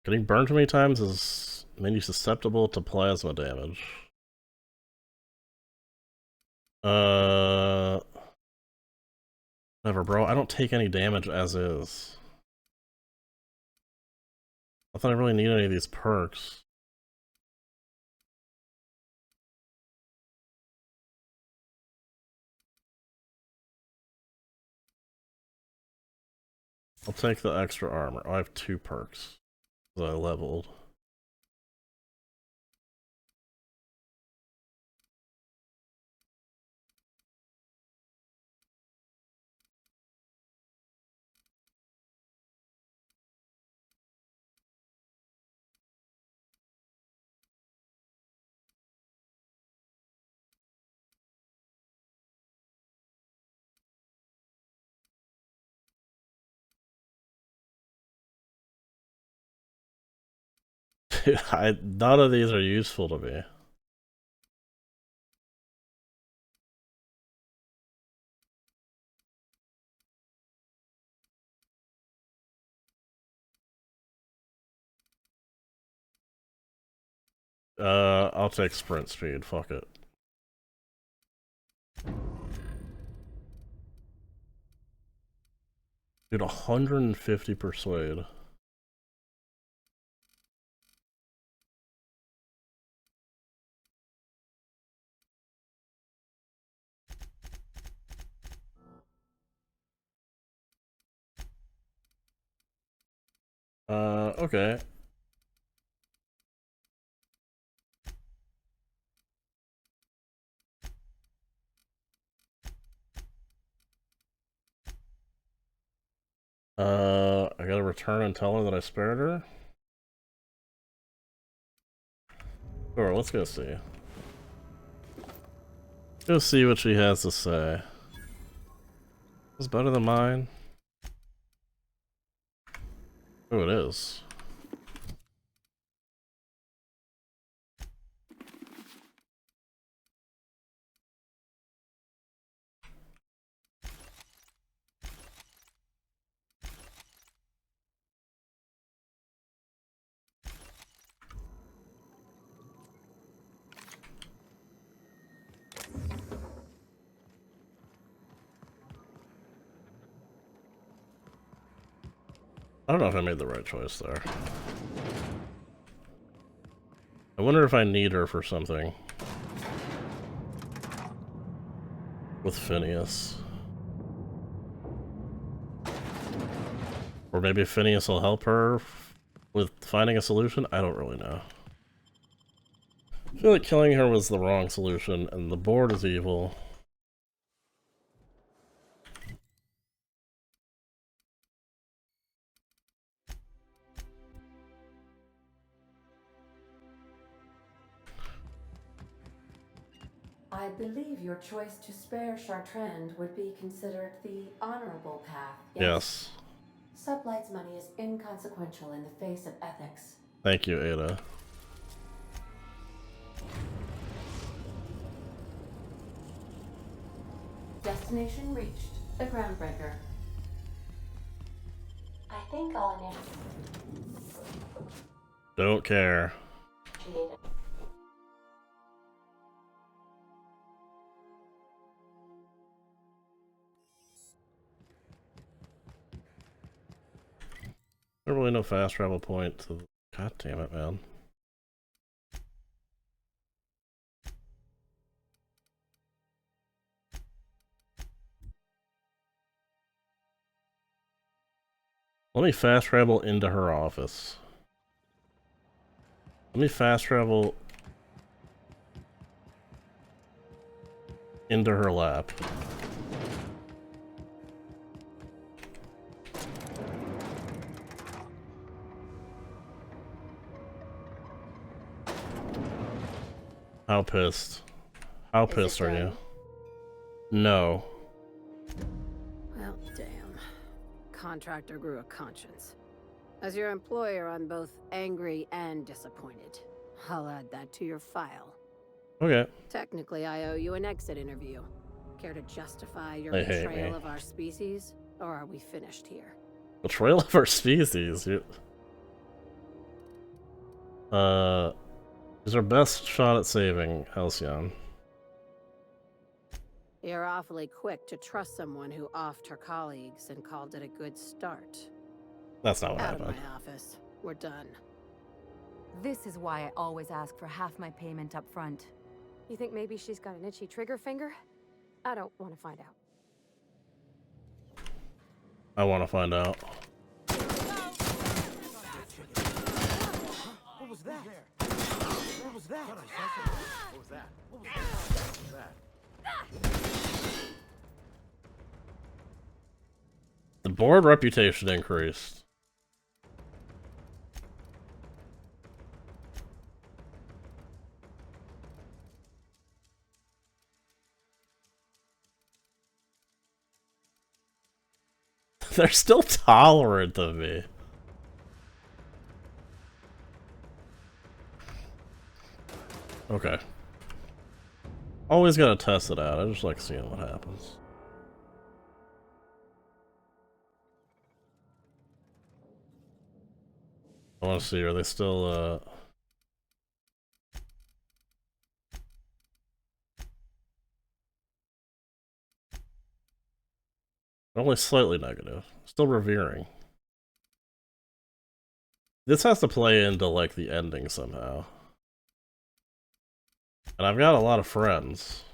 Getting burned too many times is made you susceptible to plasma damage. Whatever, bro. I don't take any damage as is. I thought I really need any of these perks. I'll take the extra armor. Oh, I have 2 perks. Because I leveled. None of these are useful to me. I'll take sprint speed, fuck it. Dude, 150 persuade. Okay. I gotta return and tell her that I spared her? Sure, let's go see. Go see what she has to say. It's better than mine. Oh, it is. I don't know if I made the right choice there. I wonder if I need her for something. With Phineas. Or maybe Phineas will help her with finding a solution? I don't really know. I feel like killing her was the wrong solution, and the board is evil. I believe your choice to spare Chartrand would be considered the honorable path, yes? Sublight's money is inconsequential in the face of ethics. Thank you, Ada. Destination reached. The Groundbreaker. I think I'll Don't care. initiate. There's really no fast travel point to... God damn it, man. Let me fast travel into her office. Let me fast travel into her lap. How pissed? How pissed are you? No. Well, damn. Contractor grew a conscience. As your employer, I'm both angry and disappointed. I'll add that to your file. Okay. Technically, I owe you an exit interview. Care to justify your They hate betrayal me. of our species? Or are we finished here? Betrayal of our species. Is our best shot at saving Halcyon. You're awfully quick to trust someone who offed her colleagues and called it a good start. That's not what Out of happened. my office. We're done. This is why I always ask for half my payment up front. You think maybe she's got an itchy trigger finger? I don't want to find out. I want to find out. What was that? What was that? What was that? What was that? The board reputation increased. They're still tolerant of me. Okay. Always gotta test it out. I just like seeing what happens. I want to see, are they still, only slightly negative. Still revering. This has to play into, like, the ending somehow. And I've got a lot of friends.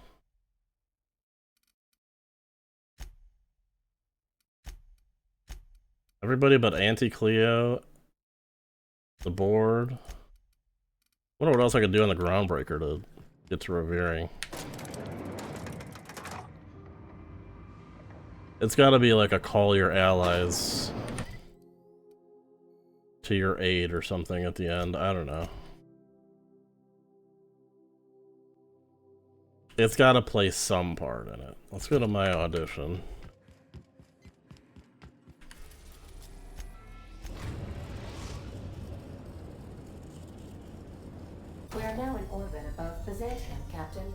Everybody but Auntie Cleo. The board. Wonder what else I could do on the Groundbreaker to get to revering. It's gotta be like a call your allies to your aid or something at the end. I don't know. It's gotta play some part in it. Let's go to my audition. We are now in orbit above Byzantium, Captain.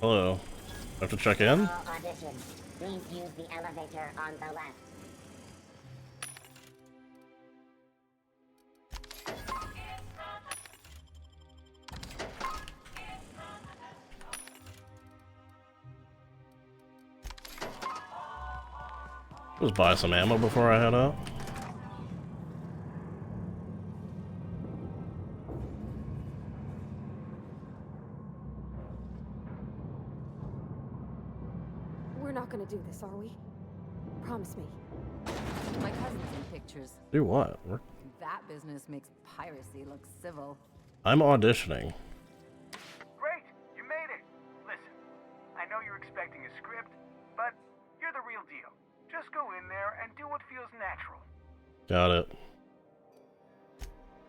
Hello. I have to check in? Audition. Please use the elevator on the left. Just buy some ammo before I head out. We're not gonna do this, are we? Promise me. My cousin's in pictures. Do what? That business makes piracy look civil. I'm auditioning. Great, you made it. Listen, I know you're expecting a script, but you're the real deal. Just go in there and do what feels natural. Got it.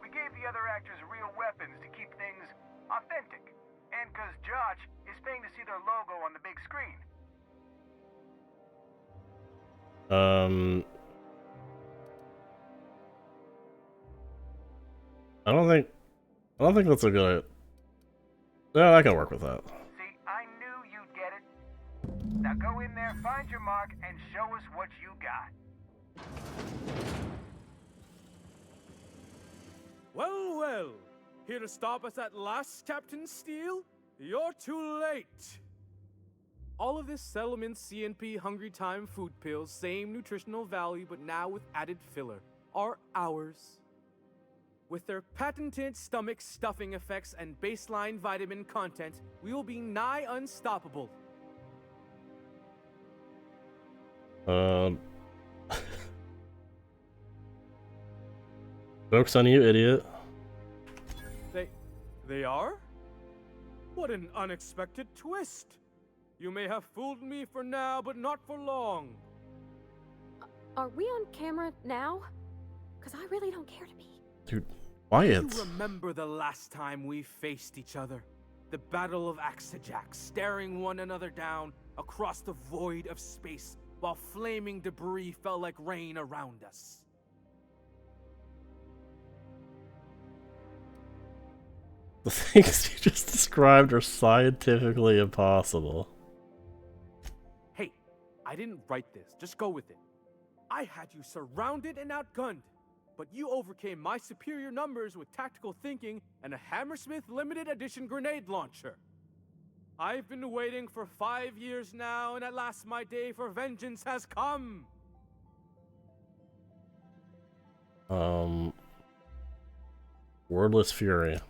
We gave the other actors real weapons to keep things authentic. And because Josh is paying to see their logo on the big screen. I don't think that's a good. Yeah, I can work with that. See, I knew you'd get it. Now go in there, find your mark, and show us what you got. Well, well. Here to stop us at last, Captain Steele? You're too late. All of this Settlement CNP Hungry Time food pills, same nutritional value, but now with added filler, are ours. With their patented stomach stuffing effects and baseline vitamin content, we will be nigh unstoppable. Joke's on you, idiot. They are? What an unexpected twist. You may have fooled me for now, but not for long. Are we on camera now? Because I really don't care to be. Dude, quiet. Do you remember the last time we faced each other? The Battle of Axejack, staring one another down across the void of space while flaming debris fell like rain around us. The things you just described are scientifically impossible. Hey, I didn't write this. Just go with it. I had you surrounded and outgunned, but you overcame my superior numbers with tactical thinking and a Hammersmith limited edition grenade launcher. I've been waiting for 5 years now, and at last my day for vengeance has come. Wordless fury.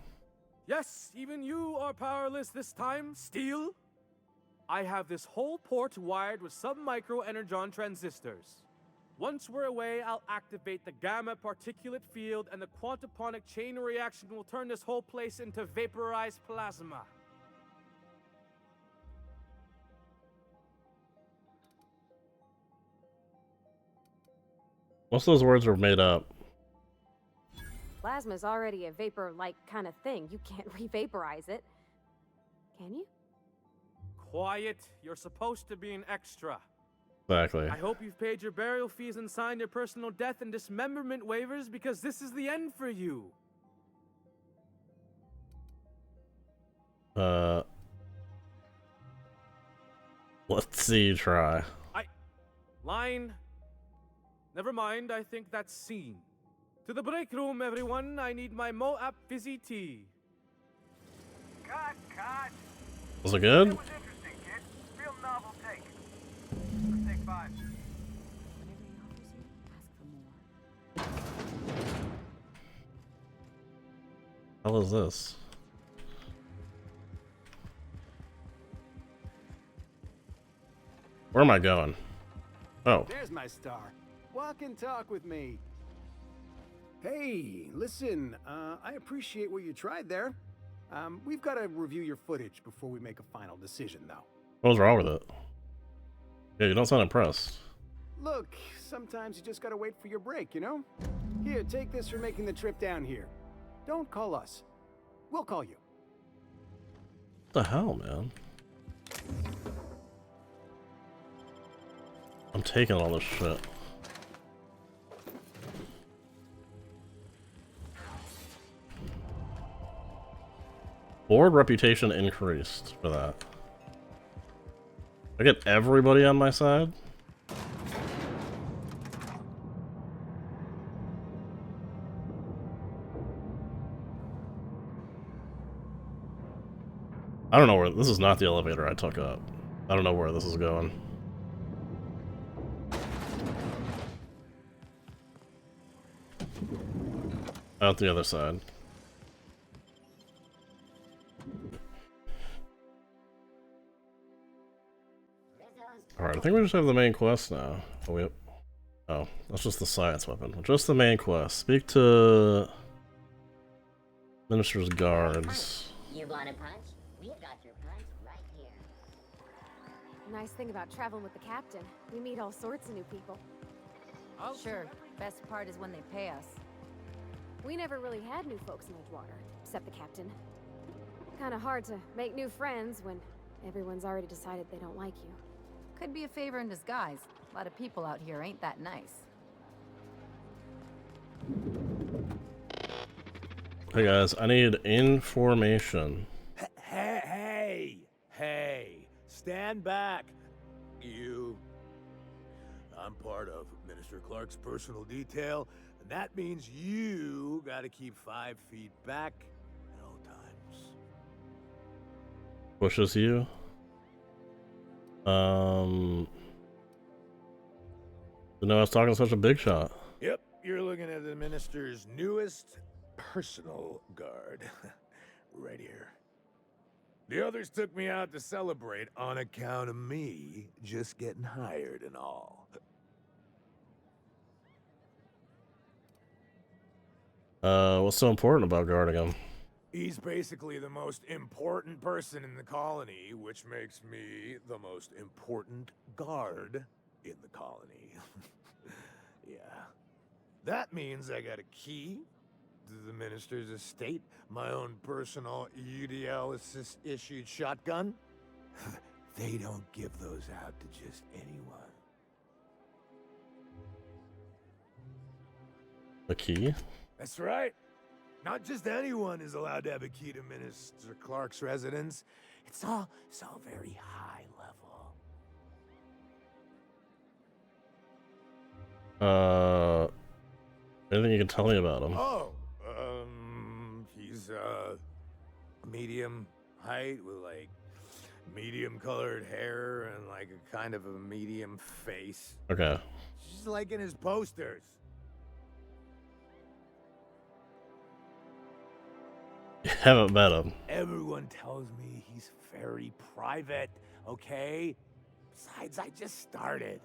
Yes, even you are powerless this time, Steel. I have this whole port wired with sub-micro energon transistors. Once we're away, I'll activate the gamma particulate field and the quantaponic chain reaction will turn this whole place into vaporized plasma. Most of those words are made up. Plasma's already a vapor-like kind of thing. You can't re-vaporize it. Can you? Quiet. You're supposed to be an extra. Exactly. I hope you've paid your burial fees and signed your personal death and dismemberment waivers because this is the end for you. Let's see, try. Line. Never mind, I think that's scene. To the break room, everyone. I need my Mo-App Fizzy Tea. Cut. Was it good? That was interesting, kid. Real novel take. Let's take 5. How is this? Where am I going? Oh. There's my star. Walk and talk with me. Hey, listen, I appreciate what you tried there. We've got to review your footage before we make a final decision, though. What was wrong with it? Yeah, you don't sound impressed. Look, sometimes you just gotta wait for your break, you know? Here, take this for making the trip down here. Don't call us. We'll call you. What the hell, man? I'm taking all this shit. Board reputation increased for that. I get everybody on my side? I don't know where, this is not the elevator I took up. I don't know where this is going. Out the other side. Alright, I think we just have the main quest now. Oh, that's just the science weapon. Just the main quest. Speak to Minister's guards. You want a punch? We've got your punch right here. Nice thing about traveling with the captain. We meet all sorts of new people. Sure, best part is when they pay us. We never really had new folks in Edgewater, except the captain. Kinda hard to make new friends when everyone's already decided they don't like you. Could be a favor in disguise. A lot of people out here ain't that nice. Hey guys, I need information. Hey, stand back. You. I'm part of Minister Clark's personal detail, and that means you gotta keep 5 feet back at all times. Pushes you. Didn't know I was talking to such a big shot. Yep, you're looking at the minister's newest personal guard. Right here. The others took me out to celebrate on account of me just getting hired and all. What's so important about guarding him? He's basically the most important person in the colony, which makes me the most important guard in the colony. Yeah. That means I got a key to the minister's estate, my own personal UDL-issued shotgun. They don't give those out to just anyone. A key? That's right. Not just anyone is allowed to have a key to Minister Clark's residence. It's all very high level. Anything you can tell me about him? Oh, he's medium height with like medium colored hair and like a kind of a medium face. Okay. Just like in his posters. You haven't met him. Everyone tells me he's very private, okay? Besides, I just started.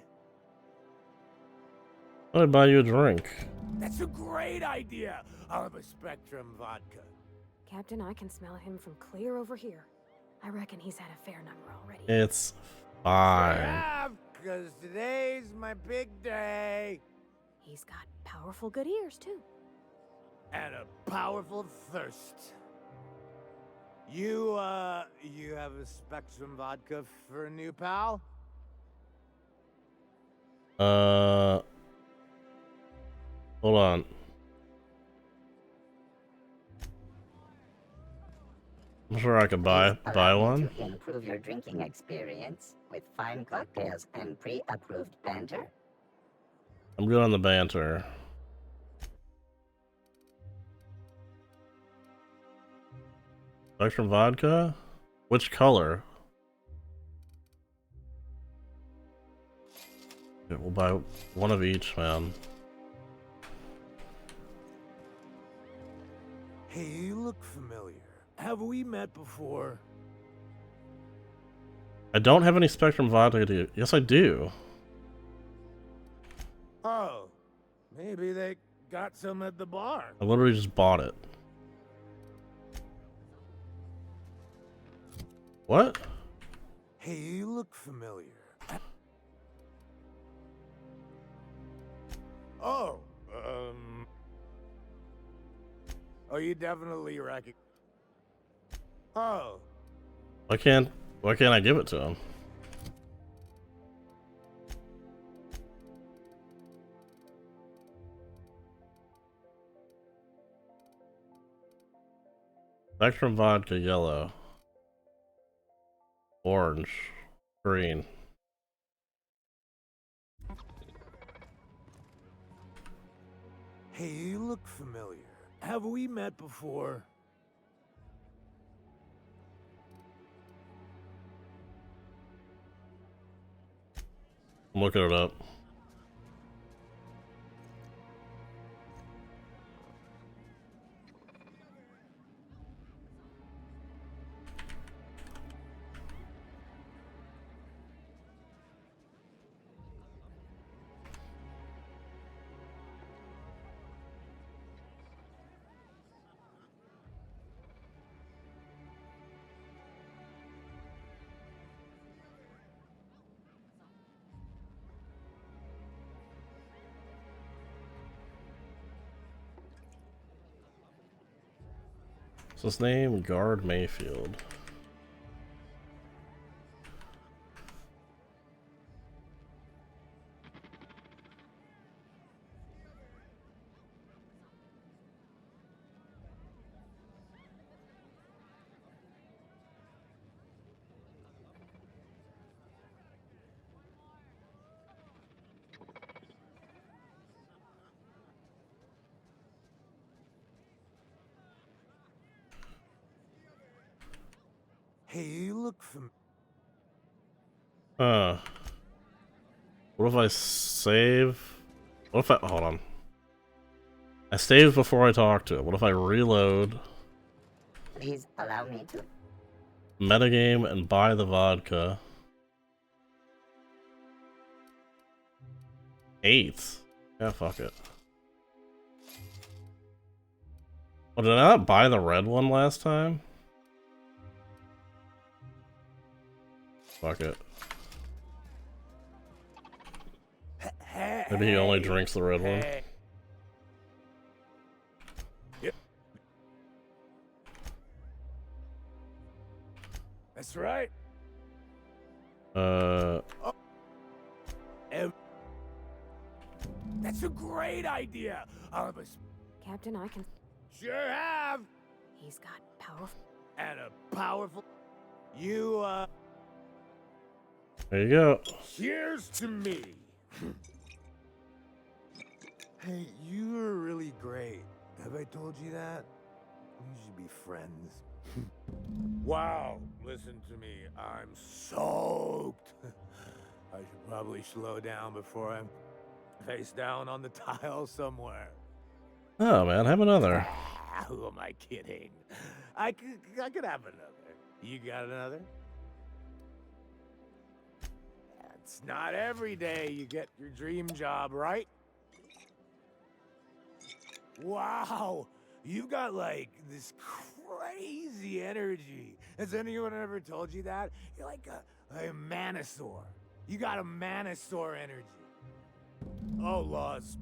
I'd buy you a drink. That's a great idea. I'll have a Spectrum vodka. Captain, I can smell him from clear over here. I reckon he's had a fair number already. It's fine. Yeah, because today's my big day. He's got powerful good ears, too. And a powerful thirst. You have a Spectrum vodka for a new pal? Hold on. I'm sure I could buy one. To improve your drinking experience with fine cocktails and pre-approved banter. I'm good on the banter. Spectrum vodka? Which color? Okay, we'll buy one of each, man. Hey, you look familiar. Have we met before? I don't have any Spectrum vodka, do you? Yes, I do. Oh, maybe they got some at the bar. I literally just bought it. What? Hey, you look familiar. Oh, oh, you definitely recognize. Oh. Why can't I give it to him? Spectrum vodka yellow. Orange. Green. Hey, you look familiar. Have we met before? I'm looking it up. What's his name? Guard Mayfield. Hey, you look familiar. What if I save? What if I hold on? I saved before I talk to it. What if I reload? Please allow me to. Metagame and buy the vodka. 8th. Yeah, fuck it. Oh, did I not buy the red one last time? Fuck it. Maybe he only drinks the red one. Yep. That's right. That's a great idea. Captain, I can... Sure have. He's got powerful... And a powerful... You, There you go. Cheers to me. Hey, you are really great. Have I told you that? We should be friends. Wow, listen to me. I'm soaked. I should probably slow down before I'm face down on the tile somewhere. Oh man, have another. Who am I kidding? I could have another. You got another? It's not every day you get your dream job, right? Wow, you got like this crazy energy. Has anyone ever told you that? You're like a manosaur. You got a manosaur energy. Oh, laws.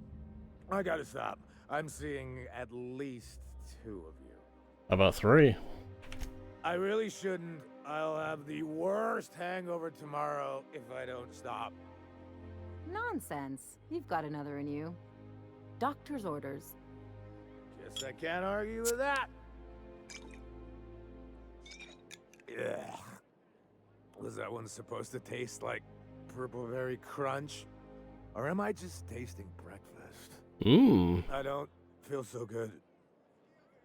I gotta stop. I'm seeing at least 2 of you. About 3. I really shouldn't. I'll have the worst hangover tomorrow if I don't stop. Nonsense. You've got another in you. Doctor's orders. Guess I can't argue with that. Yeah. Was that one supposed to taste like purple berry crunch? Or am I just tasting breakfast? Mmm. I don't feel so good.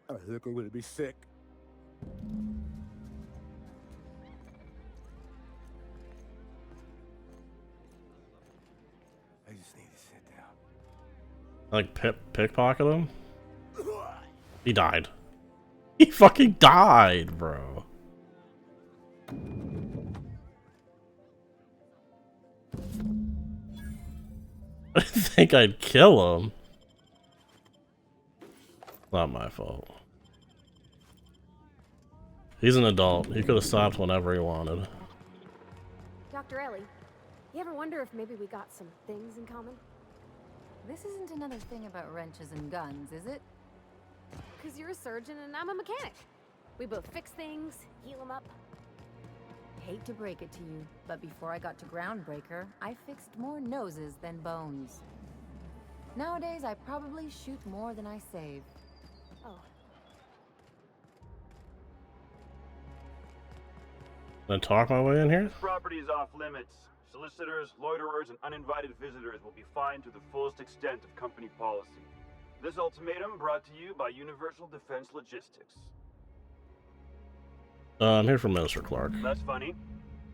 I think I'm gonna be sick. I just need to sit down. Like pickpocket him? He died. He fucking died, bro. I didn't think I'd kill him. Not my fault. He's an adult. He could have stopped whenever he wanted. Dr. Ellie, you ever wonder if maybe we got some things in common? This isn't another thing about wrenches and guns, is it? Because you're a surgeon and I'm a mechanic. We both fix things, heal them up. Hate to break it to you, but before I got to Groundbreaker, I fixed more noses than bones. Nowadays, I probably shoot more than I save. Oh. Can I talk my way in here? This property is off limits. Solicitors, loiterers, and uninvited visitors will be fined to the fullest extent of company policy. This ultimatum brought to you by Universal Defense Logistics. I'm here from Minister Clark. That's funny.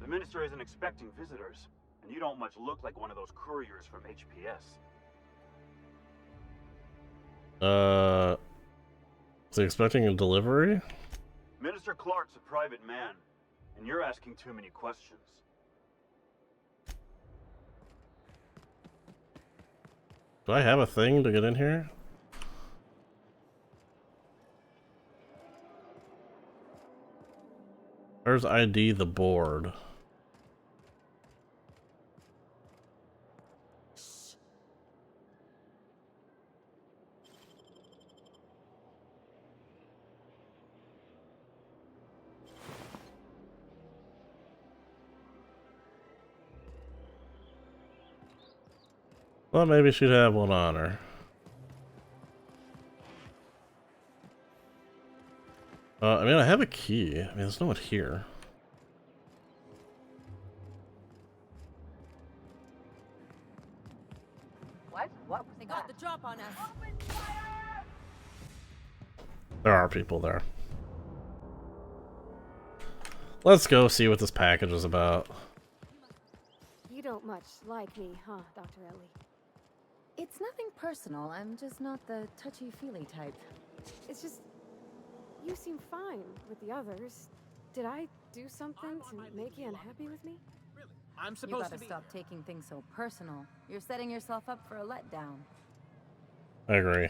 The minister isn't expecting visitors, and you don't much look like one of those couriers from HPS. Is he expecting a delivery? Minister Clark's a private man, and you're asking too many questions. Do I have a thing to get in here? Where's ID the board? Well, maybe she'd have one on her. I mean, I have a key. I mean, there's no one here. What? They got the drop on us. There are people there. Let's go see what this package is about. You don't much like me, huh, Dr. Ellie? It's nothing personal. I'm just not the touchy-feely type. It's just, you seem fine with the others. Did I do something to make you unhappy with me? I'm You supposed gotta to be. stop taking things so personal. You're setting yourself up for a letdown. I agree.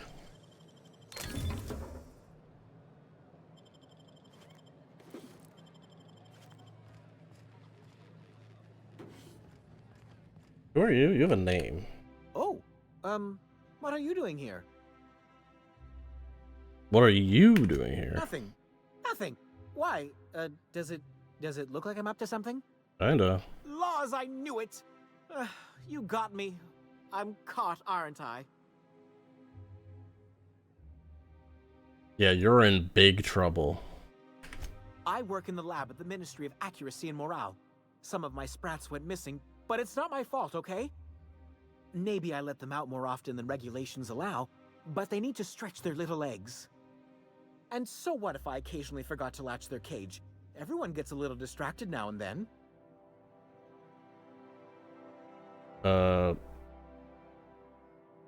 Who are you? You have a name. Oh, what are you doing here? What are you doing here? Nothing. Nothing. Why? Does it look like I'm up to something? Kinda. Laws, I knew it! You got me. I'm caught, aren't I? Yeah, you're in big trouble. I work in the lab at the Ministry of Accuracy and Morale. Some of my sprats went missing, but it's not my fault, okay? Maybe I let them out more often than regulations allow, but they need to stretch their little legs. And so what if I occasionally forgot to latch their cage? Everyone gets a little distracted now and then.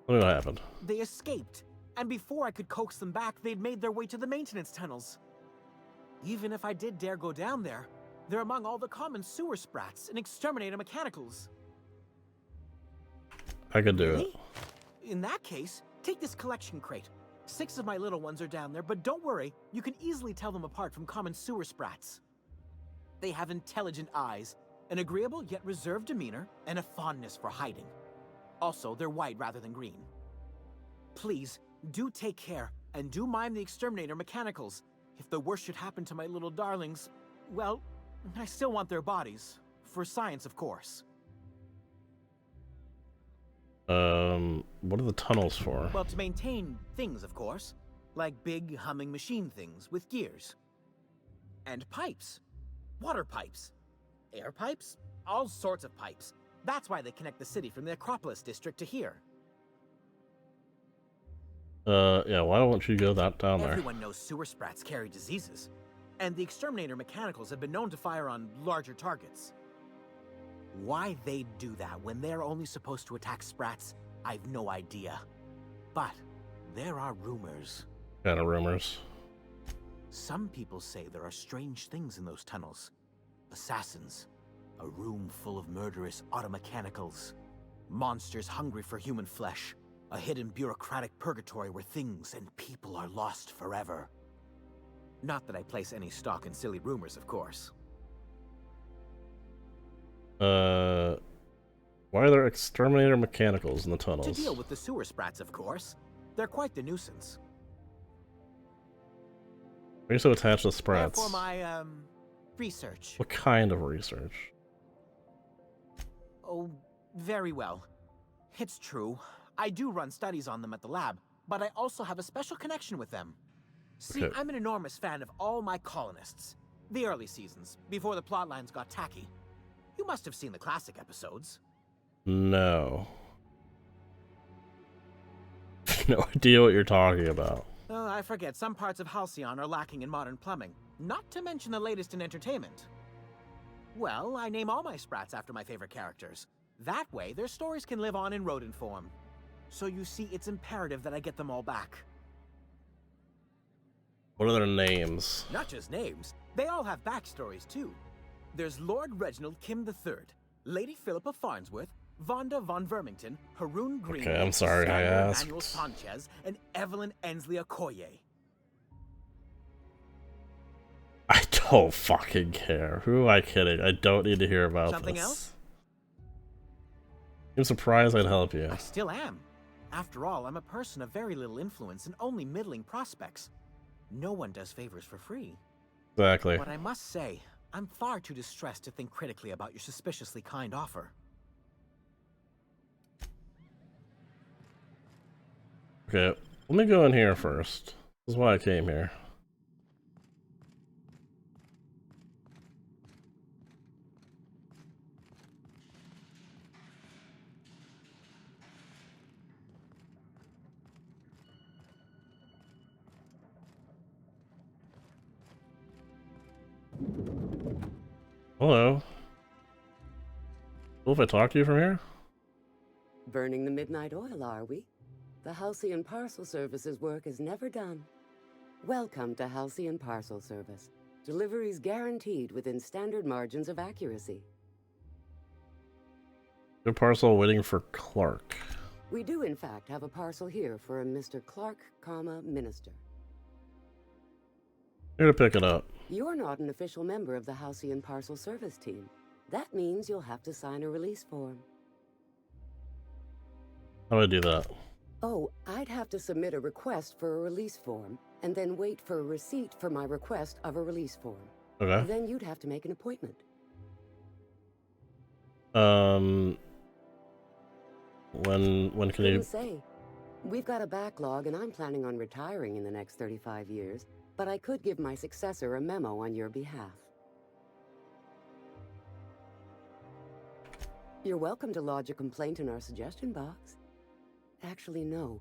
What happened? They escaped, and before I could coax them back, they'd made their way to the maintenance tunnels. Even if I did dare go down there, they're among all the common sewer sprats and exterminator mechanicals. I could do Really? In that case, take this collection crate. 6 of my little ones are down there, but don't worry, you can easily tell them apart from common sewer sprats. They have intelligent eyes, an agreeable yet reserved demeanor, and a fondness for hiding. Also, they're white rather than green. Please, do take care, and do mind the exterminator mechanicals. If the worst should happen to my little darlings, well, I still want their bodies. For science, of course. What are the tunnels for? Well, to maintain things, of course. Like big, humming machine things with gears. And pipes. Water pipes. Air pipes. All sorts of pipes. That's why they connect the city from the Acropolis district to here. Yeah, why don't you go down there? Everyone knows sewer sprats carry diseases. And the exterminator mechanicals have been known to fire on larger targets. Why they'd do that when they're only supposed to attack sprats, I've no idea. But there are rumors. Kind of rumors. Some people say there are strange things in those tunnels. Assassins. A room full of murderous automechanicals. Monsters hungry for human flesh. A hidden bureaucratic purgatory where things and people are lost forever. Not that I place any stock in silly rumors, of course. Why are there exterminator mechanicals in the tunnels? To deal with the sewer sprats, of course. They're quite the nuisance. Why are you so attached to sprats? For my, research. What kind of research? Oh, very well. It's true. I do run studies on them at the lab, but I also have a special connection with them. See, Okay. I'm an enormous fan of all my colonists. The early seasons, before the plotlines got tacky. You must have seen the classic episodes. No. No idea what you're talking about. Oh, I forget, some parts of Halcyon are lacking in modern plumbing. Not to mention the latest in entertainment. Well, I name all my sprats after my favorite characters. That way, their stories can live on in rodent form. So you see, it's imperative that I get them all back. What are their names? Not just names, they all have backstories too. There's Lord Reginald Kim III, Lady Philippa Farnsworth, Vonda von Vermington, Haroon Green, Okay, I'm sorry I asked. Manuel Sanchez, and Evelyn Ensley Okoye. I don't fucking care. Who am I kidding? I don't need to hear about Something this. else? I'm surprised I'd help you. I still am. After all, I'm a person of very little influence and only middling prospects. No one does favors for free. Exactly. But I must say, I'm far too distressed to think critically about your suspiciously kind offer. Okay, let me go in here first. This is why I came here. Hello. Cool if I talk to you from here? Burning the midnight oil, are we? The Halcyon Parcel Service's work is never done. Welcome to Halcyon Parcel Service. Deliveries guaranteed within standard margins of accuracy. Good parcel waiting for Clark. We do, in fact, have a parcel here for a Mr. Clark, Minister. Here to pick it up. You're not an official member of the Halcyon Parcel Service team. That means you'll have to sign a release form. How do I do that? Oh, I'd have to submit a request for a release form, and then wait for a receipt for my request of a release form. Okay. Then you'd have to make an appointment. When can you... Couldn't say. We've got a backlog, and I'm planning on retiring in the next 35 years, but I could give my successor a memo on your behalf. You're welcome to lodge a complaint in our suggestion box. Actually, no.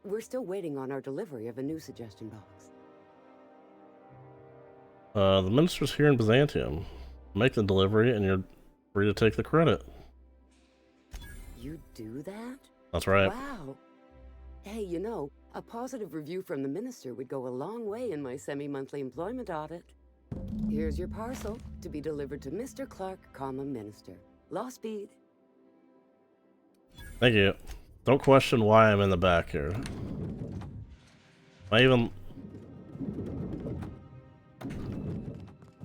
We're still waiting on our delivery of a new suggestion box. The minister's here in Byzantium. Make the delivery and you're free to take the credit. You do that? That's right. Wow. Hey, you know, a positive review from the minister would go a long way in my semi-monthly employment audit. Here's your parcel to be delivered to Mr. Clark, Minister. Law speed. Thank you. Don't question why I'm in the back here. Am I even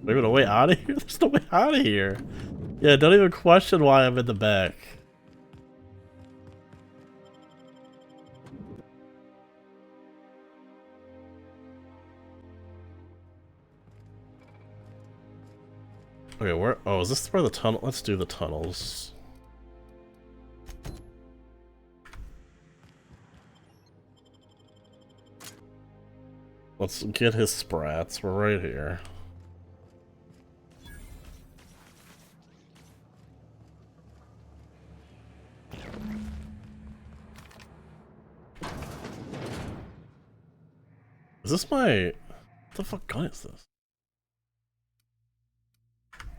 a way out of here? There's no way out of here. Yeah, don't even question why I'm in the back. Okay, where? Oh, is this where the tunnel? Let's do the tunnels. Let's get his sprats. We're right here. Is this my... What the fuck gun is this?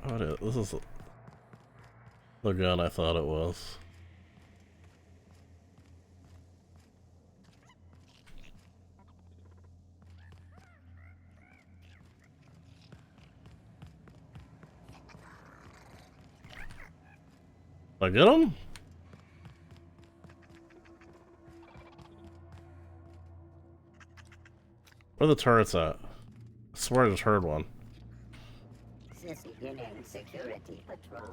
Oh, it is. This is the gun I thought it was. Did I get him? Where are the turrets at? I swear I just heard one. Beginning security patrol.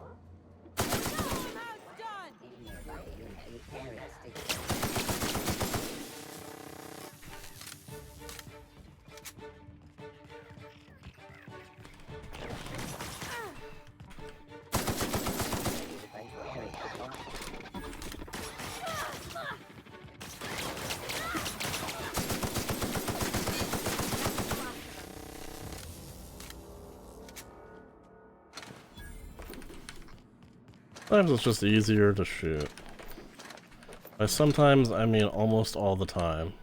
Sometimes it's just easier to shoot. By sometimes, I mean almost all the time.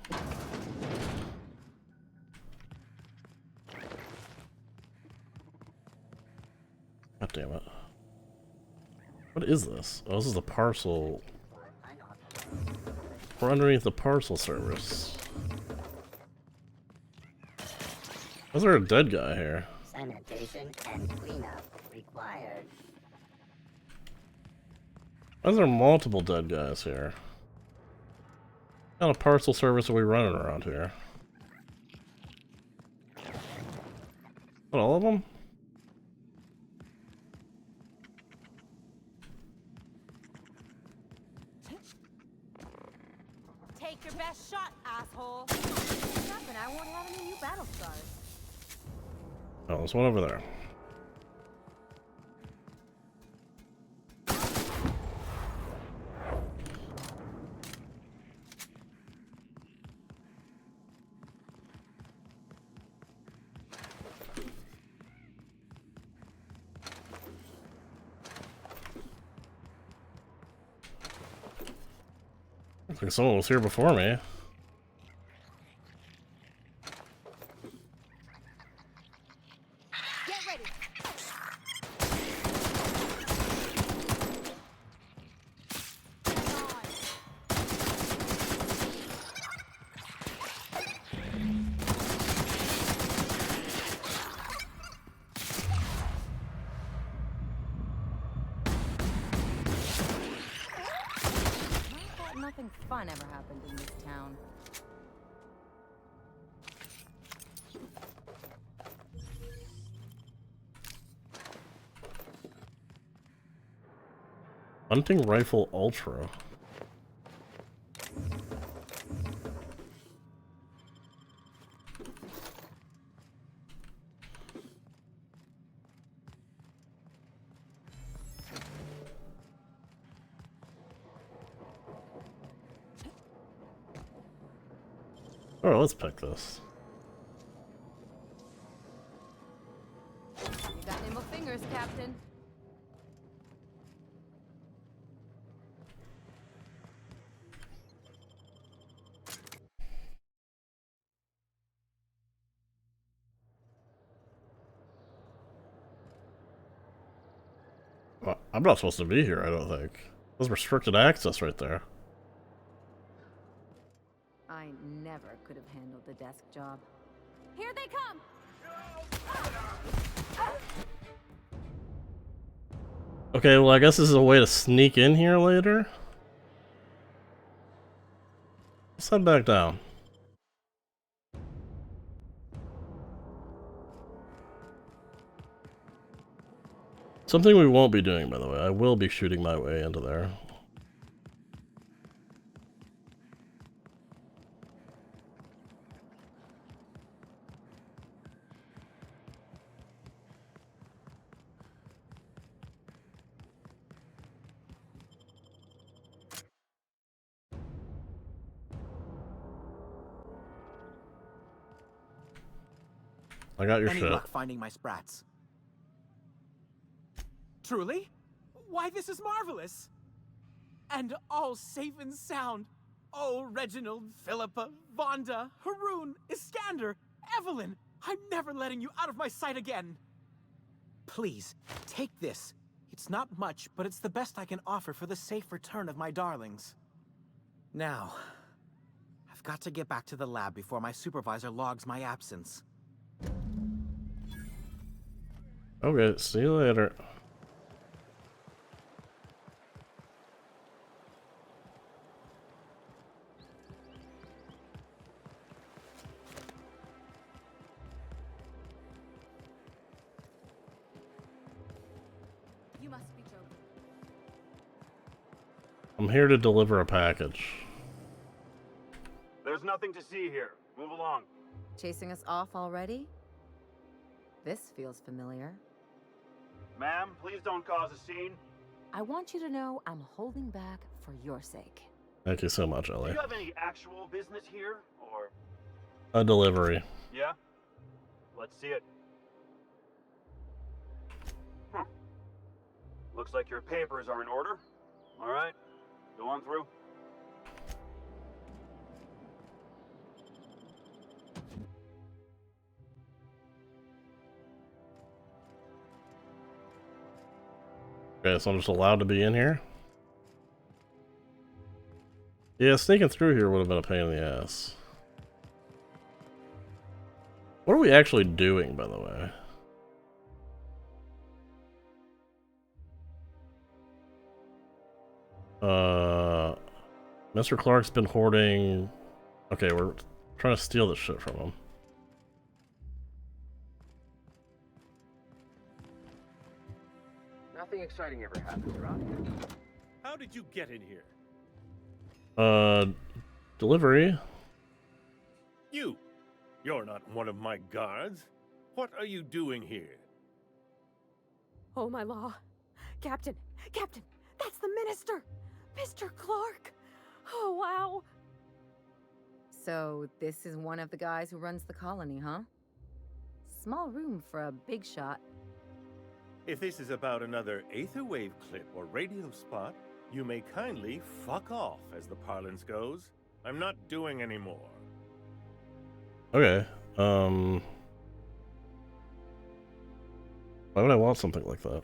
God damn it. What is this? Oh, this is the parcel. We're underneath the parcel service. Is there a dead guy here? Sanitation and cleanup required. Why is there multiple dead guys here? What kind of parcel service are we running around here? What, all of them? Take your best shot, asshole. Nothing, I won't have any new battle scars. Oh, there's one over there. Looks like someone was here before me. Get ready. Nothing fun ever happened in this town. Hunting rifle ultra. Alright, let's pick this. You got nimble fingers, Captain. Well, I'm not supposed to be here, I don't think. There's restricted access right there. I never could have handled the desk job. Here they come! Okay, well I guess this is a way to sneak in here later. Let's head back down. Something we won't be doing, by the way. I will be shooting my way into there. I got your Any shit. luck finding my sprats? Truly? Why, this is marvelous! And all safe and sound. Oh, Reginald, Philippa, Vonda, Haroon, Iskander, Evelyn, I'm never letting you out of my sight again. Please, take this. It's not much, but it's the best I can offer for the safe return of my darlings. Now, I've got to get back to the lab before my supervisor logs my absence. Okay, see you later. You must be joking. I'm here to deliver a package. There's nothing to see here. Move along. Chasing us off already? This feels familiar. Ma'am, please don't cause a scene. I want you to know I'm holding back for your sake. Thank you so much, Do Ellie. you have any actual business here, or? A delivery. Yeah? Let's see it. Looks like your papers are in order. All right, go on through. Okay, so I'm just allowed to be in here? Yeah, sneaking through here would have been a pain in the ass. What are we actually doing, by the way? Mr. Clark's been hoarding... Okay, we're trying to steal this shit from him. Nothing exciting ever happens around here. How did you get in here? Delivery? You're not one of my guards. What are you doing here? Oh, my law. Captain, that's the minister! Mr. Clark! Oh, wow. So, this is one of the guys who runs the colony, huh? Small room for a big shot. If this is about another Aetherwave clip or radio spot, you may kindly fuck off, as the parlance goes. I'm not doing any more. Okay, why would I want something like that?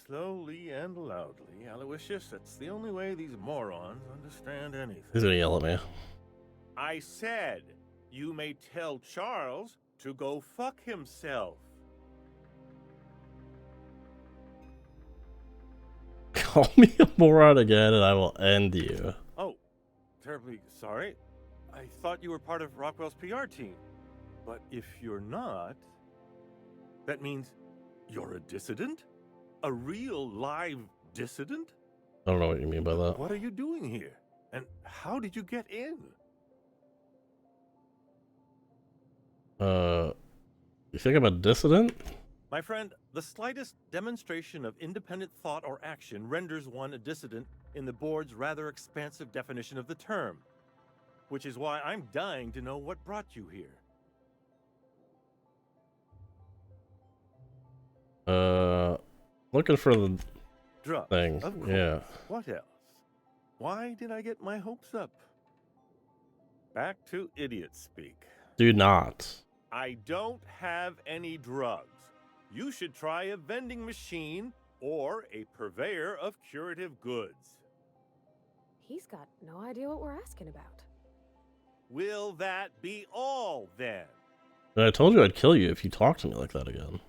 Slowly and loudly, Aloysius, that's the only way these morons understand anything. He's gonna yell at me. I said, you may tell Charles to go fuck himself. Call me a moron again and I will end you. Oh, terribly sorry. I thought you were part of Rockwell's PR team. But if you're not, that means you're a dissident? A real live dissident? I don't know what you mean by that. What are you doing here? And how did you get in? You think I'm a dissident? My friend, the slightest demonstration of independent thought or action renders one a dissident in the board's rather expansive definition of the term. Which is why I'm dying to know what brought you here. Looking for the Drugs, thing. of course. Yeah. What else? Why did I get my hopes up? Back to idiot speak. Do not. I don't have any drugs. You should try a vending machine or a purveyor of curative goods. He's got no idea what we're asking about. Will that be all, then? And I told you I'd kill you if you talk to me like that again.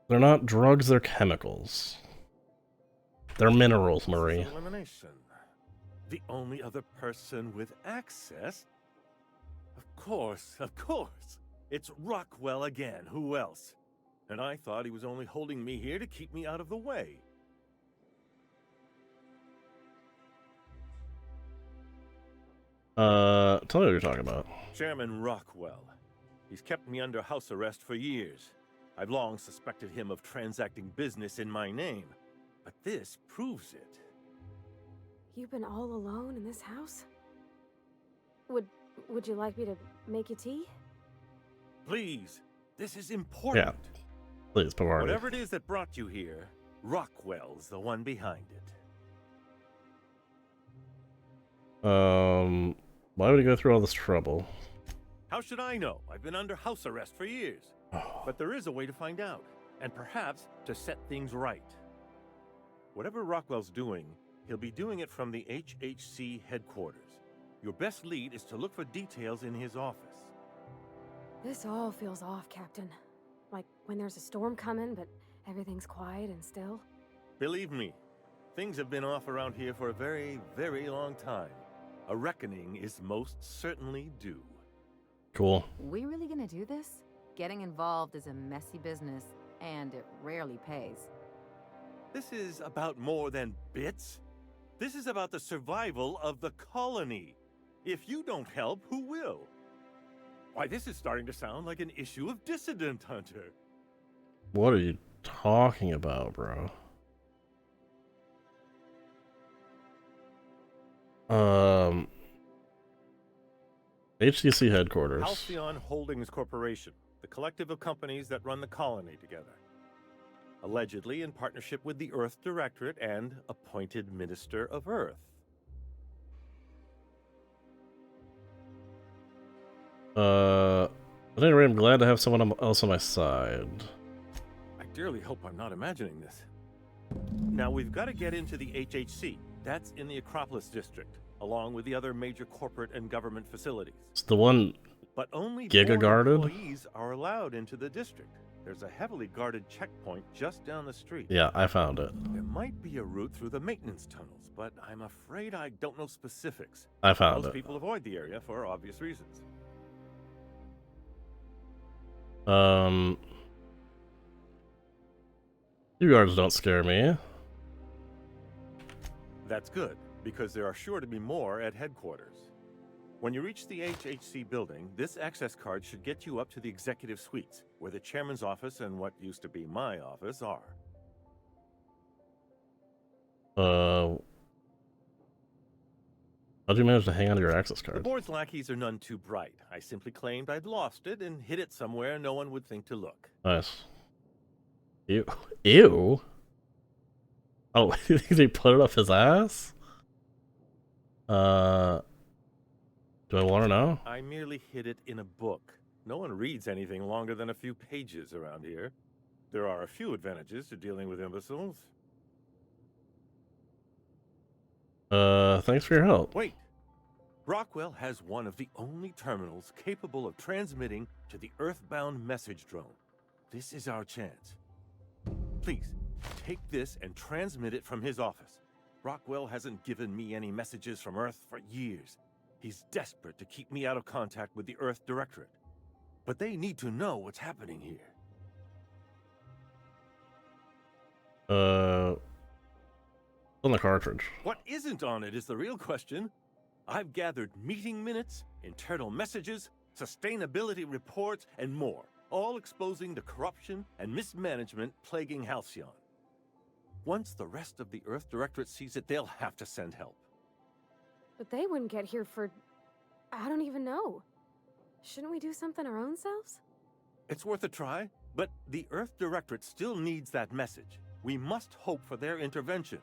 They're not drugs, they're chemicals. They're minerals, Marie. Elimination. The only other person with access? Of course. It's Rockwell again. Who else? And I thought he was only holding me here to keep me out of the way. Tell me what you're talking about. Chairman Rockwell. He's kept me under house arrest for years. I've long suspected him of transacting business in my name. but this proves it. You've been all alone in this house? Would you like me to make you tea? Please, this is important. Yeah, please, Pavardi. Whatever it is that brought you here, Rockwell's the one behind it. Why would he go through all this trouble? How should I know? I've been under house arrest for years. But there is a way to find out, and perhaps to set things right. Whatever Rockwell's doing, he'll be doing it from the HHC headquarters. Your best lead is to look for details in his office. This all feels off, Captain. Like when there's a storm coming, but everything's quiet and still. Believe me, things have been off around here for a very, very long time. A reckoning is most certainly due. Cool. We really gonna do this? Getting involved is a messy business, and it rarely pays. This is about more than bits. This is about the survival of the colony. If you don't help, who will? Why, this is starting to sound like an issue of Dissident Hunter. What are you talking about, bro? HTC headquarters. Halcyon Holdings Corporation, the collective of companies that run the colony together. Allegedly in partnership with the Earth Directorate and appointed Minister of Earth. At any rate, I'm glad to have someone else on my side. I dearly hope I'm not imagining this. Now we've got to get into the HHC. That's in the Acropolis district, along with the other major corporate and government facilities. It's the one but only Giga guarded. Employees are allowed into the district. There's a heavily guarded checkpoint just down the street. Yeah, I found it. There might be a route through the maintenance tunnels, but I'm afraid I don't know specifics. I found Most it. people avoid the area for obvious reasons. You guards don't scare me. That's good, because there are sure to be more at headquarters. When you reach the HHC building, this access card should get you up to the executive suites, where the chairman's office and what used to be my office are. How'd you manage to hang on to your access The card? board's lackeys are none too bright. I simply claimed I'd lost it and hid it somewhere no one would think to look. Nice. Ew. Ew? Oh, did he put it up his ass? Do I want to know? I merely hid it in a book. No one reads anything longer than a few pages around here. There are a few advantages to dealing with imbeciles. Thanks for your help. Wait. Rockwell has one of the only terminals capable of transmitting to the Earthbound message drone. This is our chance. Please, take this and transmit it from his office. Rockwell hasn't given me any messages from Earth for years. He's desperate to keep me out of contact with the Earth Directorate. But they need to know what's happening here. On the cartridge. What isn't on it is the real question. I've gathered meeting minutes, internal messages, sustainability reports, and more, all exposing the corruption and mismanagement plaguing Halcyon. Once the rest of the Earth Directorate sees it, they'll have to send help. But they wouldn't get here for... I don't even know. Shouldn't we do something our own selves? It's worth a try, but the Earth Directorate still needs that message. We must hope for their intervention.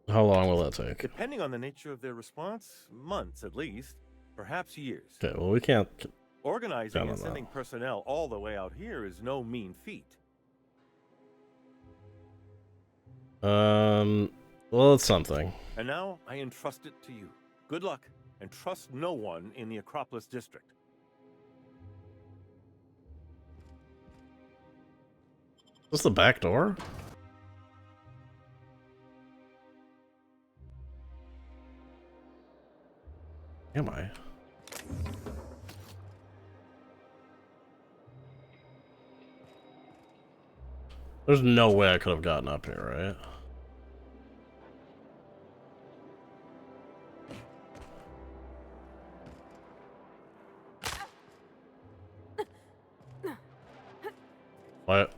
How long will that take? Depending on the nature of their response, months at least, perhaps years. Okay, well, we can't... Organizing and sending personnel all the way out here is no mean feat. Well, it's something. And now I entrust it to you. Good luck, and trust no one in the Acropolis district. Is this the back door? Am I? There's no way I could have gotten up here, right? What?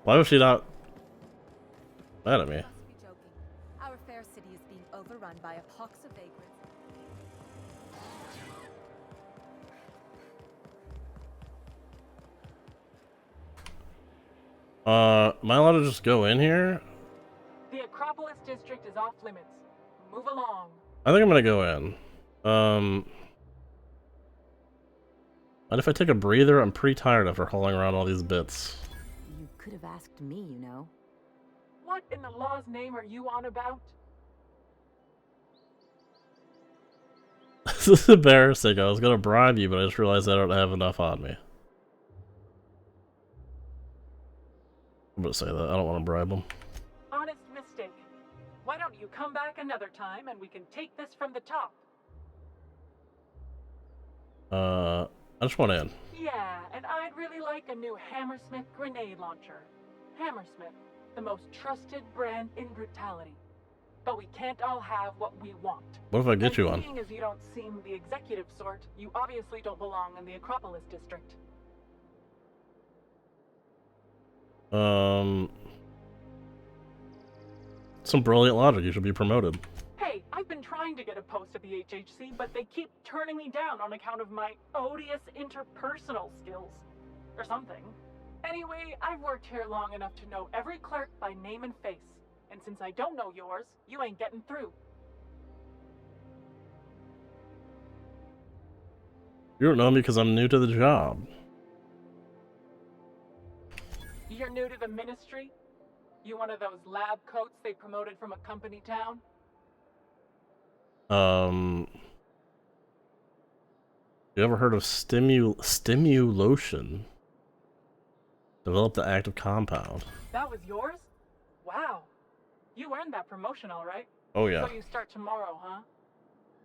Why was she not mad at me? Must be joking. Our fair city is being overrun by a pox of vagrants. Am I allowed to just go in here? The Acropolis district is off limits. Move along. I think I'm gonna go in. And if I take a breather, I'm pretty tired after hauling around all these bits. You could have asked me, you know. What in the law's name are you on about? This is embarrassing. I was gonna bribe you, but I just realized I don't have enough on me. I'm gonna say that. I don't want to bribe them. Honest mistake. Why don't you come back another time and we can take this from the top? I just want in. Yeah, and I'd really like a new Hammersmith grenade launcher. Hammersmith, the most trusted brand in brutality. But we can't all have what we want. What if I get you one? Seeing as you don't seem the executive sort, you obviously don't belong in the Acropolis district. Some brilliant logic. You should be promoted. Hey, I've been trying to get a post at the HHC, but they keep turning me down on account of my odious interpersonal skills. Or something. Anyway, I've worked here long enough to know every clerk by name and face. And since I don't know yours, you ain't getting through. You don't know me because I'm new to the job. You're new to the ministry? You one of those lab coats they promoted from a company town? You ever heard of stimulation? Develop the active compound. That was yours? Wow. You earned that promotion, all right. Oh, yeah. So you start tomorrow, huh?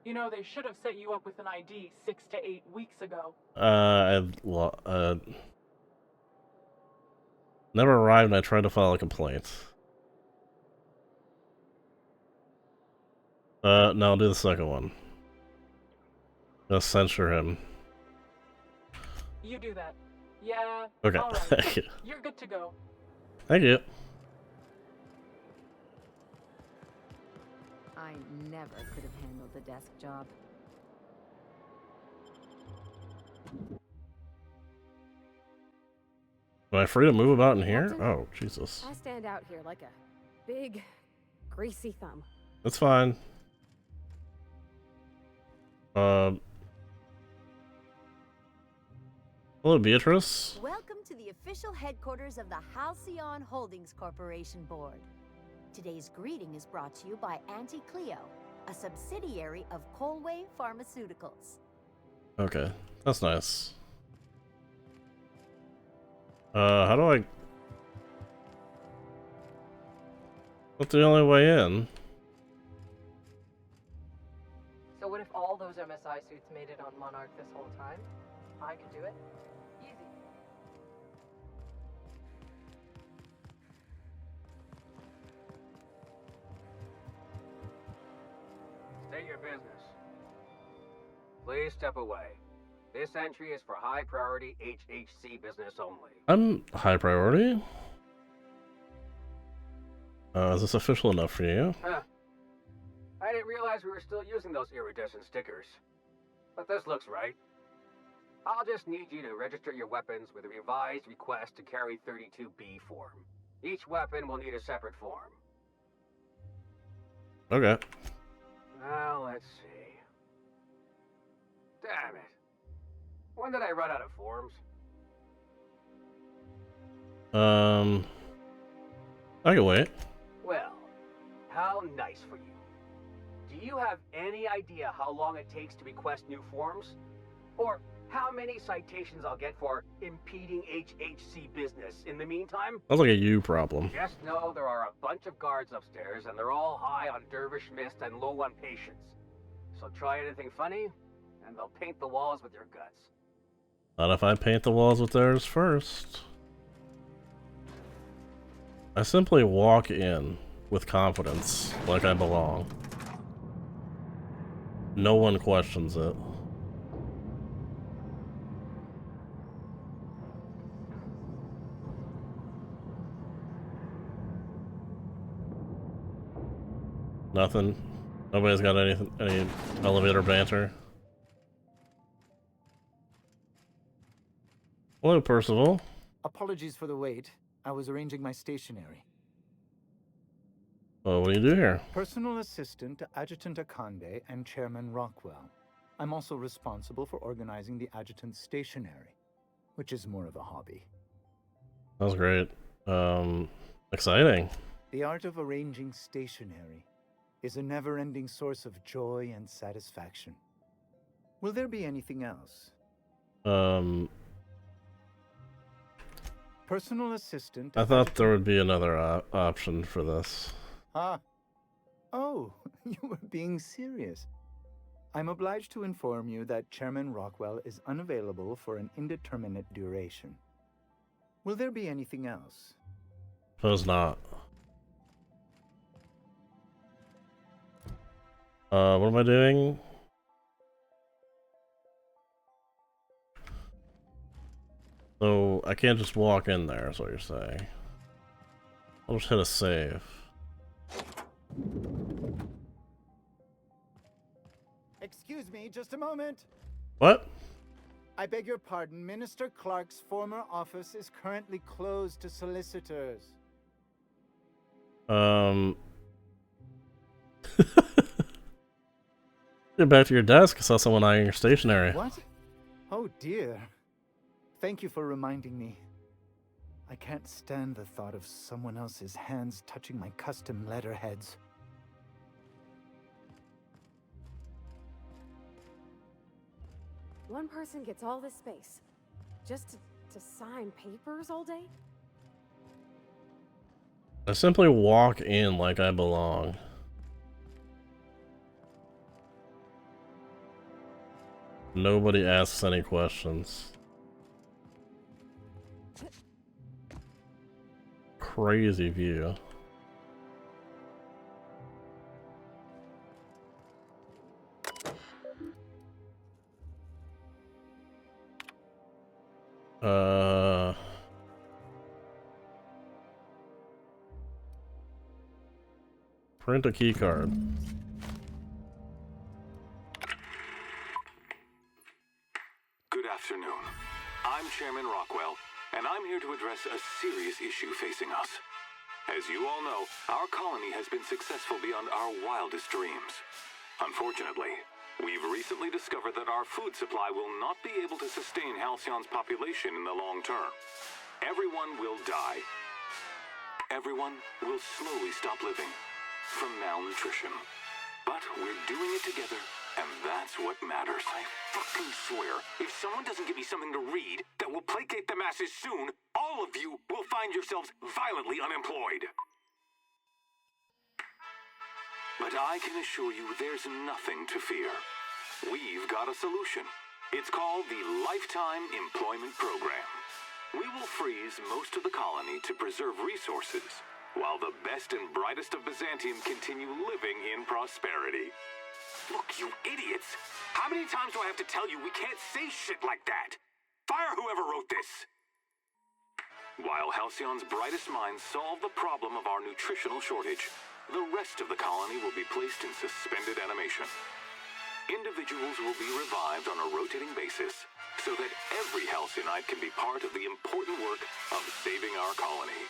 You know, they should have set you up with an ID 6 to 8 weeks ago. Never arrived and I tried to file a complaint. No, I'll do the second one. I'll censure him. You do that. Yeah. Okay, all right. thank you. You're good to go. Thank you. I never could have handled the desk job. Am I free to move about in here? Captain, Oh, Jesus. I stand out here like a big, greasy thumb. That's fine. Hello, Beatrice. Welcome to the official headquarters of the Halcyon Holdings Corporation Board. Today's greeting is brought to you by Auntie Cleo, a subsidiary of Colway Pharmaceuticals. Okay, that's nice. How do I... What's the only way in? So what if all those MSI suits made it on Monarch this whole time? I could do it. Easy. State your business. Please step away. This entry is for high priority HHC business only. I'm high priority. Is this official enough for you? Huh. I didn't realize we were still using those iridescent stickers. But this looks right. I'll just need you to register your weapons with a revised request to carry 32B form. Each weapon will need a separate form. Okay. Now, let's see. Damn it. When did I run out of forms? I can wait. Well, how nice for you. Do you have any idea how long it takes to request new forms? Or how many citations I'll get for impeding HHC business in the meantime? Sounds like a you problem. Just know there are a bunch of guards upstairs and they're all high on dervish mist and low on patience. So try anything funny, and they'll paint the walls with your guts. Not if I paint the walls with theirs first. I simply walk in with confidence, like I belong. No one questions it. Nothing. Nobody's got any elevator banter. Hello, Percival. Apologies for the wait. I was arranging my stationery. Well, what do you do here? Personal assistant to Adjutant Akande and Chairman Rockwell. I'm also responsible for organizing the adjutant's stationery, which is more of a hobby. That was great. Exciting. The art of arranging stationery is a never-ending source of joy and satisfaction. Will there be anything else? Personal assistant. I thought there would be another option for this. Ah. Oh, you were being serious. I'm obliged to inform you that Chairman Rockwell is unavailable for an indeterminate duration. Will there be anything else? Suppose not. What am I doing? So, I can't just walk in there, is what you're saying. I'll just hit a save. Excuse me, just a moment. What? I beg your pardon. Minister Clark's former office is currently closed to solicitors. Get back to your desk. I saw someone eyeing your stationery. What? Oh dear. Thank you for reminding me. I can't stand the thought of someone else's hands touching my custom letterheads. One person gets all this space. Just to sign papers all day? I simply walk in like I belong. Nobody asks any questions. Crazy view. Print a key card. Good afternoon. I'm Chairman Rockwell, and I'm here to address a serious issue facing us. As you all know, our colony has been successful beyond our wildest dreams. Unfortunately, we've recently discovered that our food supply will not be able to sustain Halcyon's population in the long term. Everyone will die. Everyone will slowly stop living from malnutrition. But we're doing it together, and that's what matters. I fucking swear, if someone doesn't give me something to read that will placate the masses soon, all of you will find yourselves violently unemployed. But I can assure you there's nothing to fear. We've got a solution. It's called the Lifetime Employment Program. We will freeze most of the colony to preserve resources, while the best and brightest of Byzantium continue living in prosperity. Look, you idiots! How many times do I have to tell you we can't say shit like that? Fire whoever wrote this! While Halcyon's brightest minds solve the problem of our nutritional shortage, the rest of the colony will be placed in suspended animation. Individuals will be revived on a rotating basis, so that every Halcyonite can be part of the important work of saving our colony.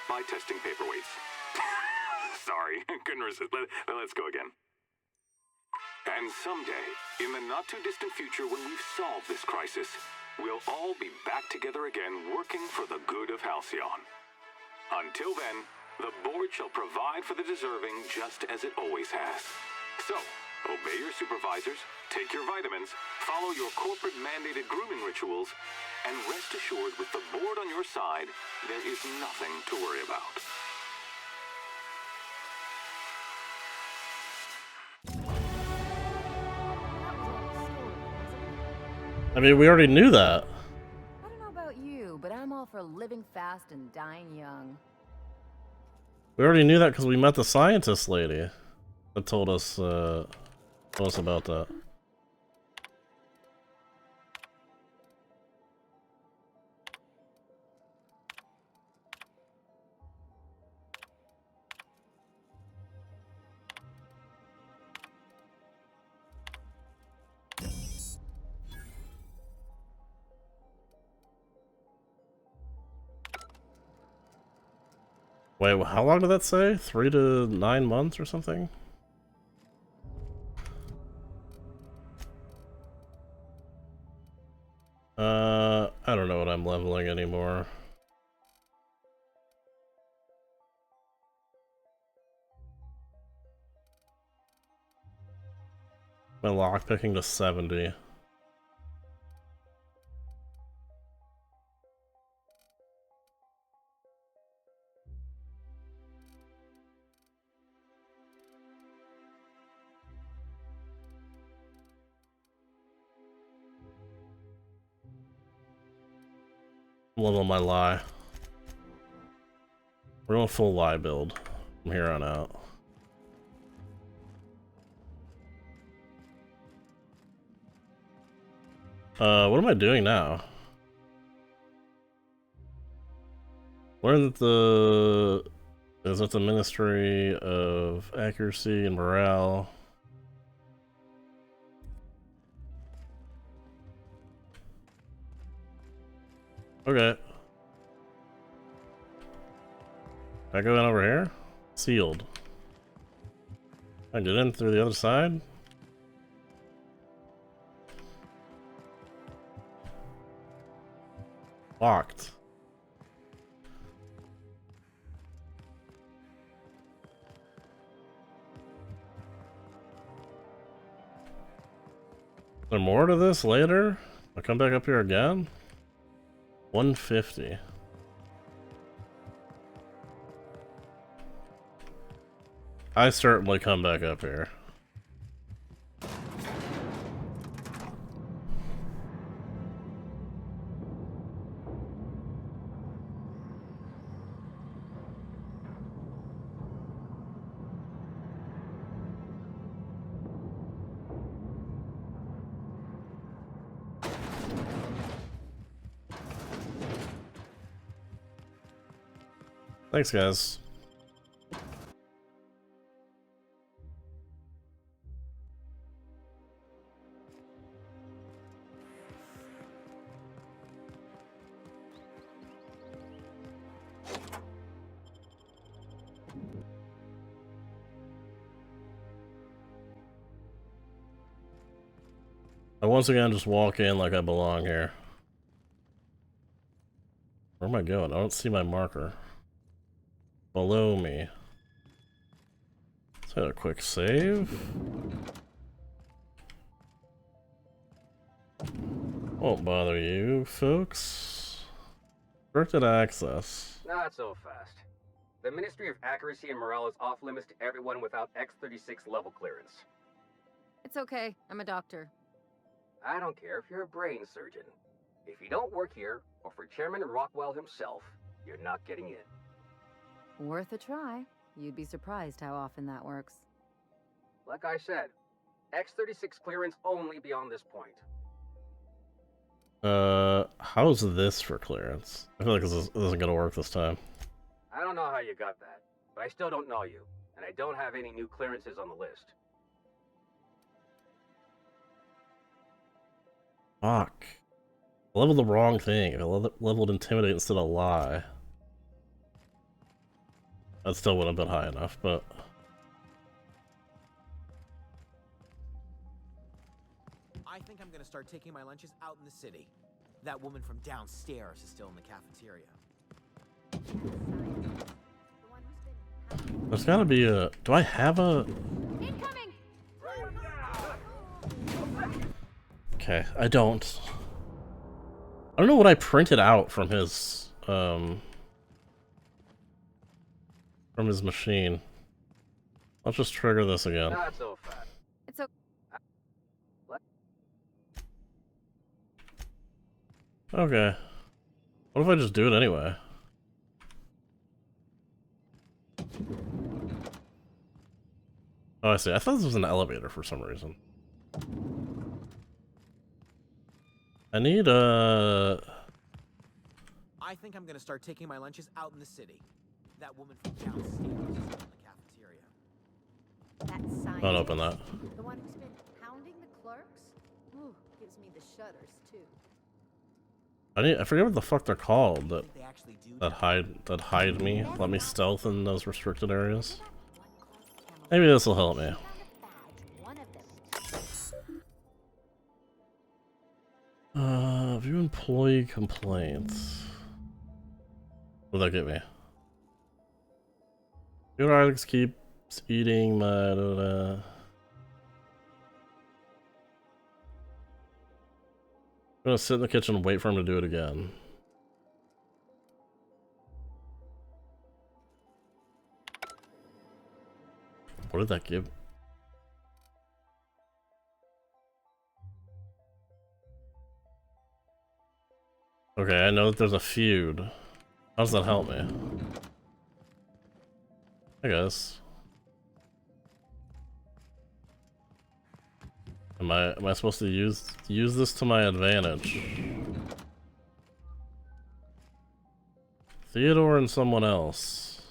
By testing paperweights. Sorry, couldn't resist. Let's go again. And someday, in the not-too-distant future when we've solved this crisis, we'll all be back together again working for the good of Halcyon. Until then, the board shall provide for the deserving just as it always has. So, obey your supervisors, take your vitamins, follow your corporate-mandated grooming rituals, and rest assured with the board on your side, there is nothing to worry about. I mean, we already knew that. I don't know about you, but I'm all for living fast and dying young. We already knew that because we met the scientist lady that told us about that. Wait, how long did that say? 3 to 9 months or something? I don't know what I'm leveling anymore. My lockpicking to 70. Level my lie. We're going full lie build from here on out. What am I doing now? Learn that is that the Ministry of Accuracy and Morale. Okay. Can I go in over here? Sealed. I get in through the other side? Locked. Is there more to this later? I'll come back up here again? 150. I certainly come back up here. Thanks, guys. I once again just walk in like I belong here. Where am I going? I don't see my marker. Below me. Let's hit a quick save. Won't bother you, folks. Restricted access. Not so fast. The Ministry of Accuracy and Morale is off limits to everyone without X-36 level clearance. It's okay. I'm a doctor. I don't care if you're a brain surgeon. If you don't work here, or for Chairman Rockwell himself, you're not getting in. Worth a try. You'd be surprised how often that works. Like I said, X-36 clearance only beyond this point. How's this for clearance? I feel like this isn't gonna work this time. I don't know how you got that, but I still don't know you, and I don't have any new clearances on the list. Fuck. I leveled the wrong thing. I leveled Intimidate instead of Lie. That still wouldn't have been high enough, but... I think I'm gonna start taking my lunches out in the city. That woman from downstairs is still in the cafeteria. There's gotta be a... Do I have a... Incoming! Okay, I don't. I don't know what I printed out from his machine. Let's just trigger this again. Not so fast. It's okay. Okay. What if I just do it anyway? Oh, I see. I thought this was an elevator for some reason. I need I think I'm gonna start taking my lunches out in the city. That woman from downstairs is still in the cafeteria. That scientist, Don't open that. the one who's been pounding the clerks? Ooh, gives me the shudders, too. I forget what the fuck they're called that hide me, let me stealth in those restricted areas. Maybe this will help me. View employee complaints. What'd that get me? Your Alex keeps eating my I'm gonna sit in the kitchen and wait for him to do it again. What did that give? Okay, I know that there's a feud. How does that help me? I guess. Am I supposed to use this to my advantage? Theodore and someone else.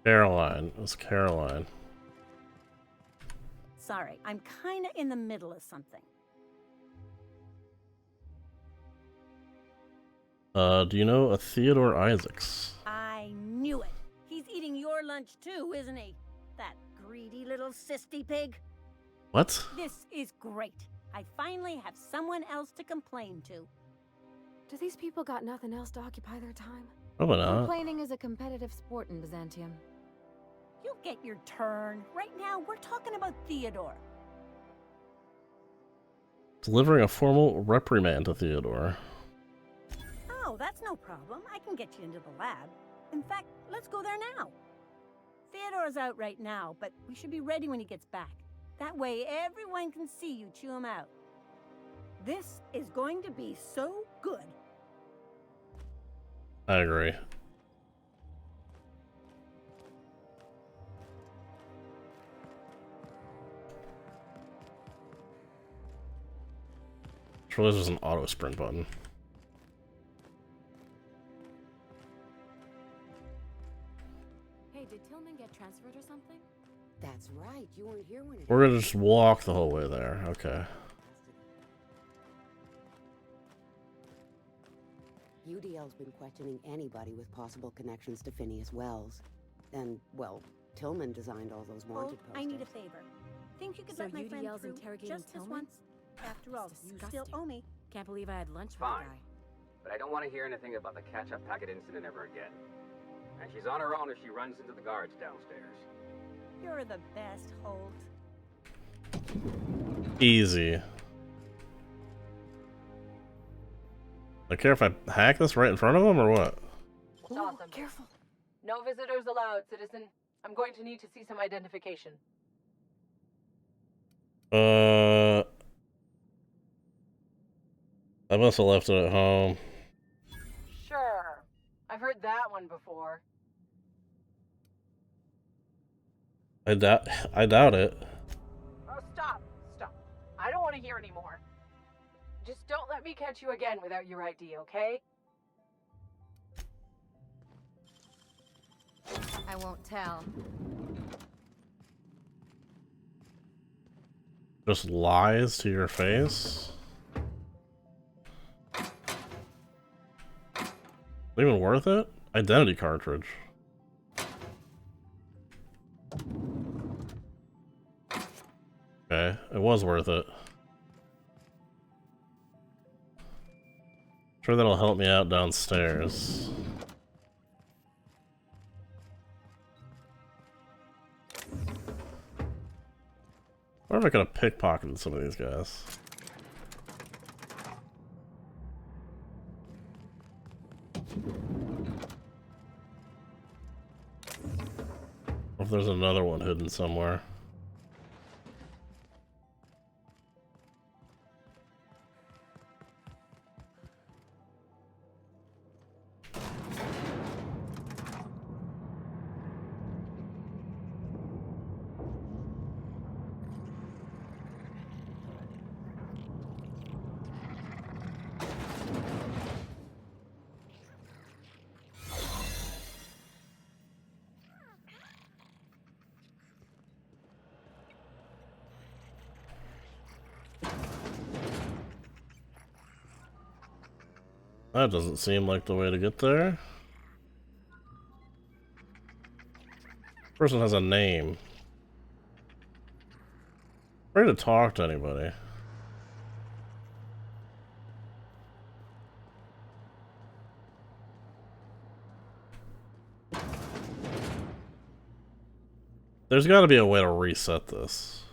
Caroline. It was Caroline. Sorry, I'm kinda in the middle of something. Do you know a Theodore Isaacs? I knew it. He's eating your lunch too, isn't he? That greedy little cysty pig. What? This is great. I finally have someone else to complain to. Do these people got nothing else to occupy their time? Probably not. Complaining is a competitive sport in Byzantium. You'll get your turn. Right now, we're talking about Theodore. Delivering a formal reprimand to Theodore. Oh, that's no problem. I can get you into the lab. In fact, let's go there now. Theodore's out right now, but we should be ready when he gets back. That way, everyone can see you chew him out. This is going to be so good. I agree. Sure, this is an auto sprint button. Hey, did Tillman get transferred or something? That's right. You weren't here when it We're gonna just walk the whole way there. Okay. UDL's been questioning anybody with possible connections to Phineas Wells. And, well, Tillman designed all those wanted posters. I need a favor. Think you could So let my friend UDL's through interrogating just this Tillman? once? After all, you still owe me. Can't believe I had lunch with Fine. the guy. But I don't want to hear anything about the catch-up packet incident ever again. And she's on her own if she runs into the guards downstairs. You're the best, Holt. Easy. I care if I hack this right in front of him or what? Awesome. Careful. No visitors allowed, citizen. I'm going to need to see some identification. I must have left it at home. Sure. I've heard that one before. I doubt it. Oh, stop. Stop. I don't want to hear anymore. Just don't let me catch you again without your ID, okay? I won't tell. Just lies to your face? Even worth it? Identity cartridge. Okay, it was worth it. Sure, that'll help me out downstairs. Or if I could have pickpocketed some of these guys. Or if there's another one hidden somewhere. That doesn't seem like the way to get there. Person has a name. Ready to talk to anybody. There's got to be a way to reset this.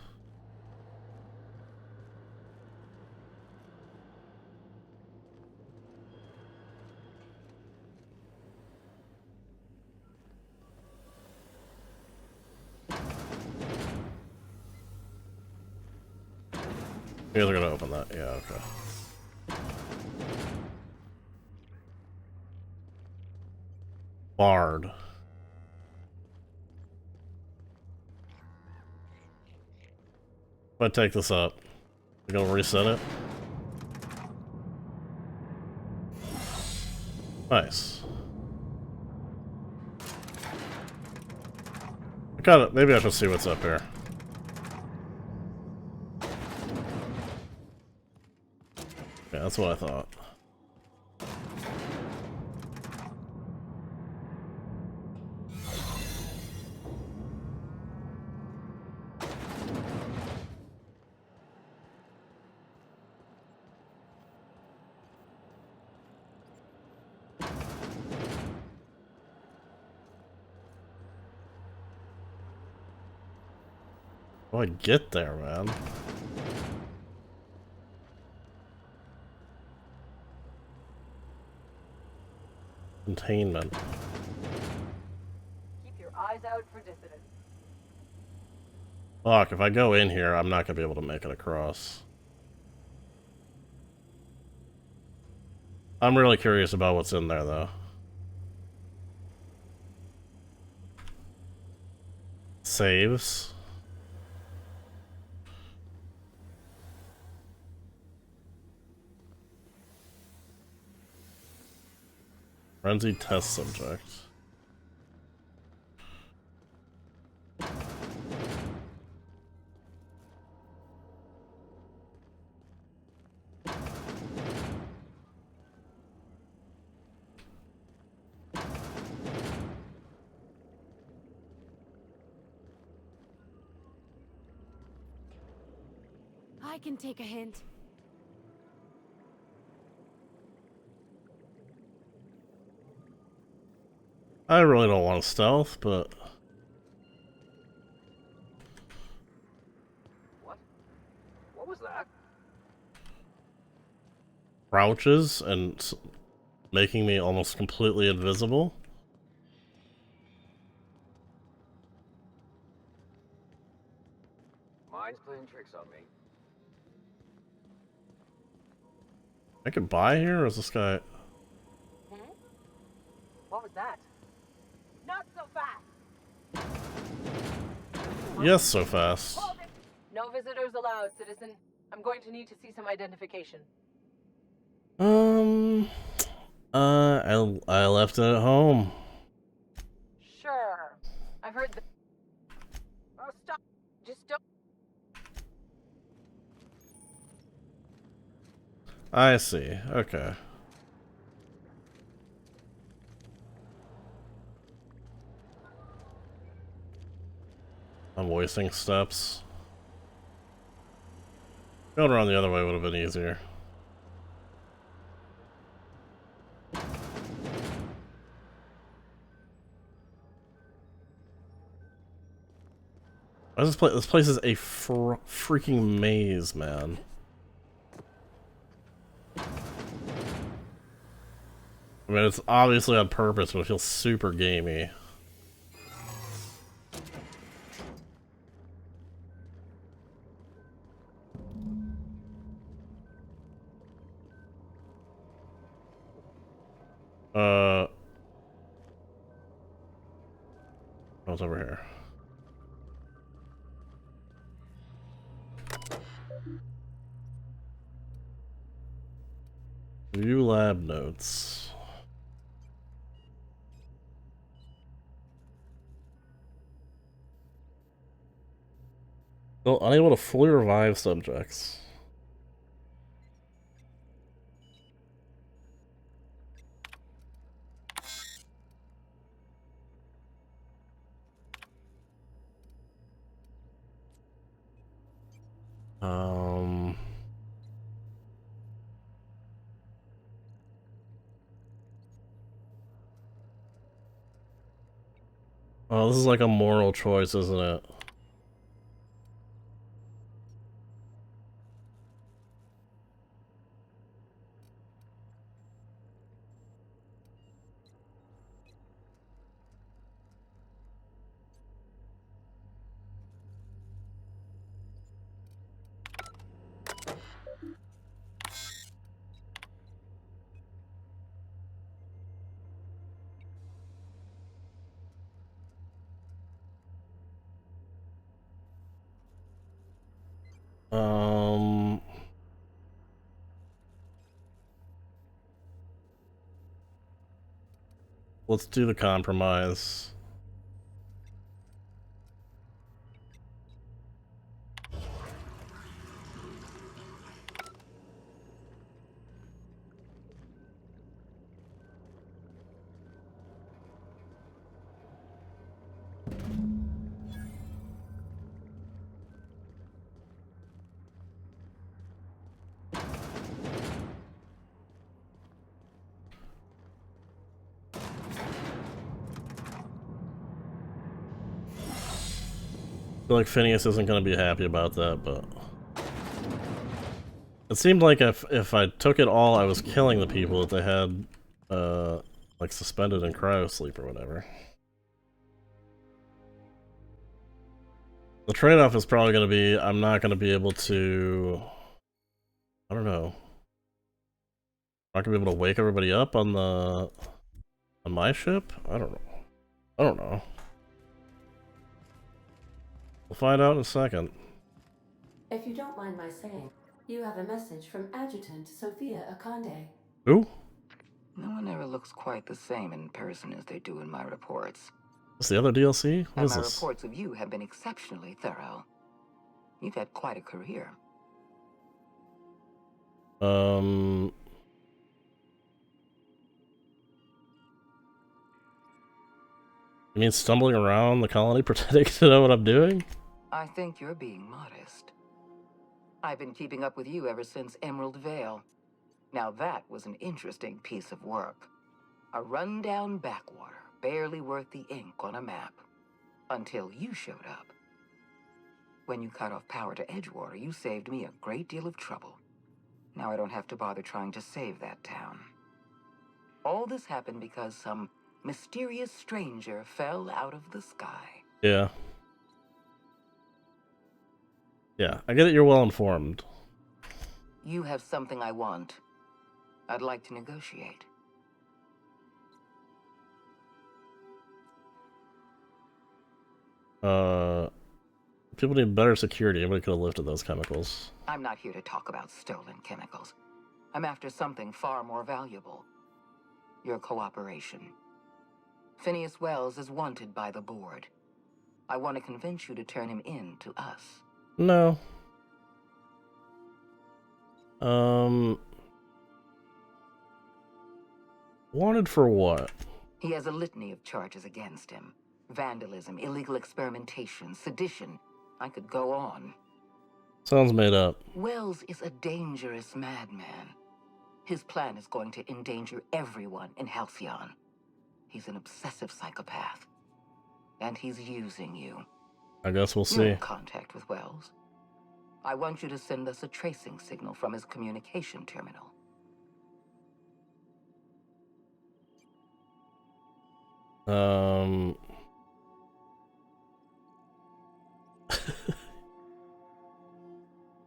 You guys are gonna open that, yeah, okay. Bard. If I take this up, we're gonna reset it. Nice. I got it. Maybe I should see what's up here. Yeah, that's what I thought. How do I get there, man? Containment. Keep your eyes out for dissidents. Fuck, if I go in here, I'm not gonna be able to make it across. I'm really curious about what's in there, though. Saves. Frenzied test subject. I can take a hint. I really don't want stealth, but... What was that? Crouches and making me almost completely invisible. Mine's playing tricks on me. I could buy here, or is this guy... What was that? Not so fast! Yes, so fast. No visitors allowed, citizen. I'm going to need to see some identification. I left it at home. Sure. I've heard that. Oh, stop. Just don't. I see, okay. I'm wasting steps. Going around the other way would have been easier. Why is this place? This place is a freaking maze, man. I mean, it's obviously on purpose, but it feels super gamey. What's over here? View lab notes. Still unable to fully revive subjects. Oh, this is like a moral choice, isn't it? Let's do the compromise. I feel like Phineas isn't going to be happy about that, but it seemed like if I took it all, I was killing the people that they had, like suspended in cryosleep or whatever. The trade-off is probably going to be I'm not going to be able to, I don't know, I'm not going to be able to wake everybody up on my ship. I don't know. We'll find out in a second. If you don't mind my saying, you have a message from Adjutant Sophia Akande. Who? No one ever looks quite the same in person as they do in my reports. What's the other DLC? What And is my this? reports of you have been exceptionally thorough. You've had quite a career. You mean stumbling around the colony pretending to know what I'm doing? I think you're being modest. I've been keeping up with you ever since Emerald Vale. Now that was an interesting piece of work. A rundown backwater, barely worth the ink on a map. Until you showed up. When you cut off power to Edgewater, you saved me a great deal of trouble. Now I don't have to bother trying to save that town. All this happened because some mysterious stranger fell out of the sky. Yeah. Yeah, I get it, you're well informed. You have something I want. I'd like to negotiate. People need better security. Everybody could have lifted those chemicals. I'm not here to talk about stolen chemicals. I'm after something far more valuable. Your cooperation. Phineas Wells is wanted by the board. I want to convince you to turn him in to us. No. Wanted for what? He has a litany of charges against him. Vandalism, illegal experimentation, sedition. I could go on. Sounds made up. Wells is a dangerous madman. His plan is going to endanger everyone in Halcyon. He's an obsessive psychopath. And he's using you. I guess we'll You're see. in contact with Wells. I want you to send us a tracing signal from his communication terminal.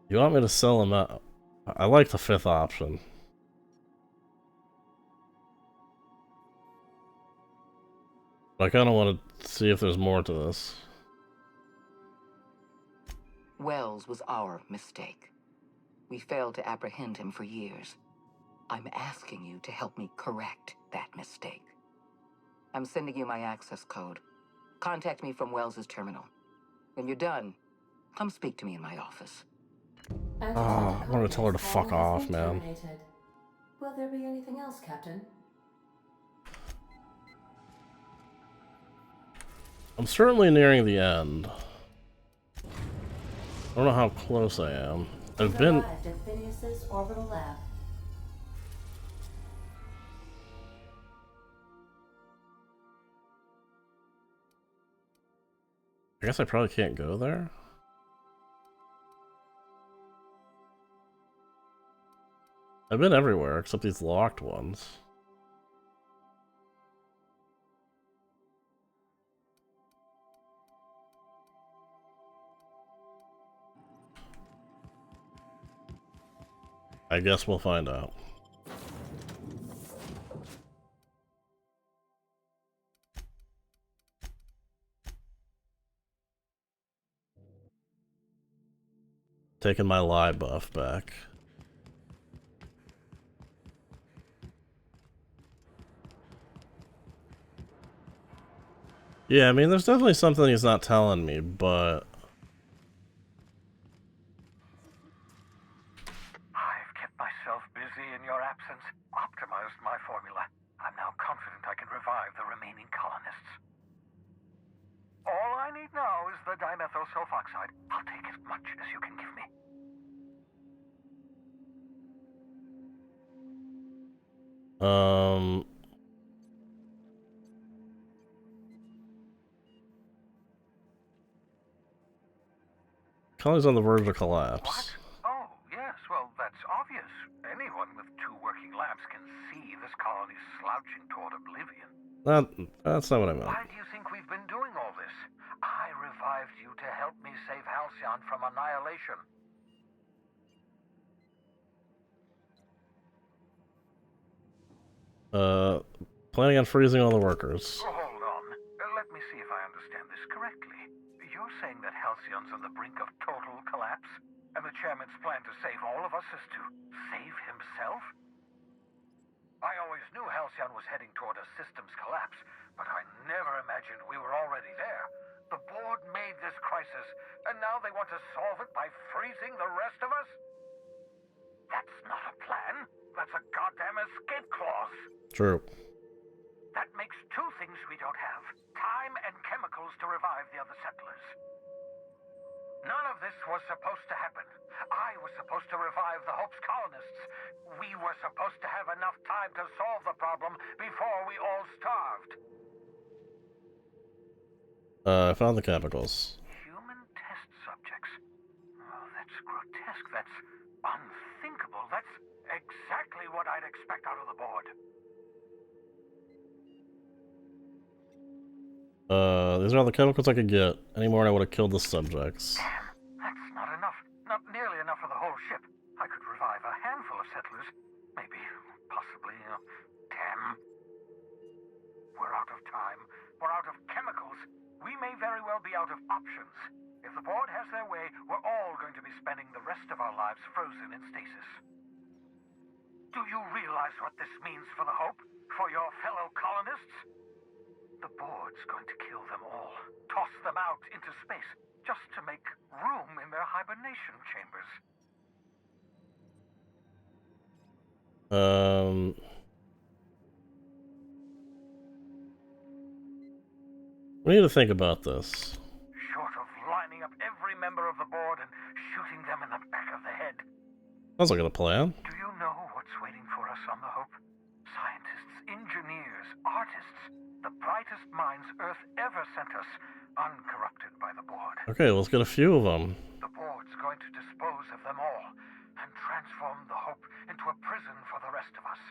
You want me to sell him out? I like the fifth option. I kind of want to see if there's more to this. Wells was our mistake. We failed to apprehend him for years. I'm asking you to help me correct that mistake. I'm sending you my access code. Contact me from Wells's terminal. When you're done, come speak to me in my office. Oh, I want to tell her to fuck off, man. Will there be anything else, Captain? I'm certainly nearing the end. don't know how close I am. I've You've been... arrived at Phineas's orbital lab. I guess I probably can't go there. I've been everywhere except these locked ones. I guess we'll find out. Taking my lie buff back. Yeah, I mean, there's definitely something he's not telling me, but... I've kept myself busy in your absence, optimized my formula. I'm now confident I can revive the remaining colonists. All I need now is the dimethyl sulfoxide. I'll take as much as you can give me. Colony's on the verge of collapse. Oh, yes, well, that's obvious. Anyone with 2 working labs can see this colony's slouching toward oblivion. That's not what I meant. Why do you think we've been doing all this? I revived you to help me save Halcyon from annihilation. Planning on freezing all the workers. Oh, hold on. Let me see if I understand this correctly. You're saying that Halcyon's on the brink of total collapse? And the chairman's plan to save all of us is to save himself? I always knew Halcyon was heading toward a systems collapse, but I never imagined we were already there. The board made this crisis, and now they want to solve it by freezing the rest of us? That's not a plan. That's a goddamn escape clause. True. That makes 2 things we don't have. Time and chemicals to revive the other settlers. None of this was supposed to happen. I was supposed to revive the Hope's colonists. We were supposed to have enough time to solve the problem before we all starved. I found the chemicals. Human test subjects. Oh, that's grotesque. That's unthinkable. That's exactly what I'd expect out of the board. These are all the chemicals I could get. Any more and I would have killed the subjects. Damn, that's not enough. Not nearly enough for the whole ship. I could revive a handful of settlers. Maybe, possibly, 10. We're out of time. We're out of chemicals. We may very well be out of options. If the board has their way, we're all going to be spending the rest of our lives frozen in stasis. Do you realize what this means for the Hope? For your fellow colonists? The board's going to kill them all. Toss them out into space, just to make room in their hibernation chambers. We need to think about this. Short of lining up every member of the board and shooting them in the back of the head. Sounds like a plan. Do you know what's waiting for us on the Hope? Scientists, engineers, artists, the brightest minds Earth ever sent us, uncorrupted by the board. Okay, let's get a few of them. The board's going to dispose of them all and transform the Hope into a prison for the rest of us.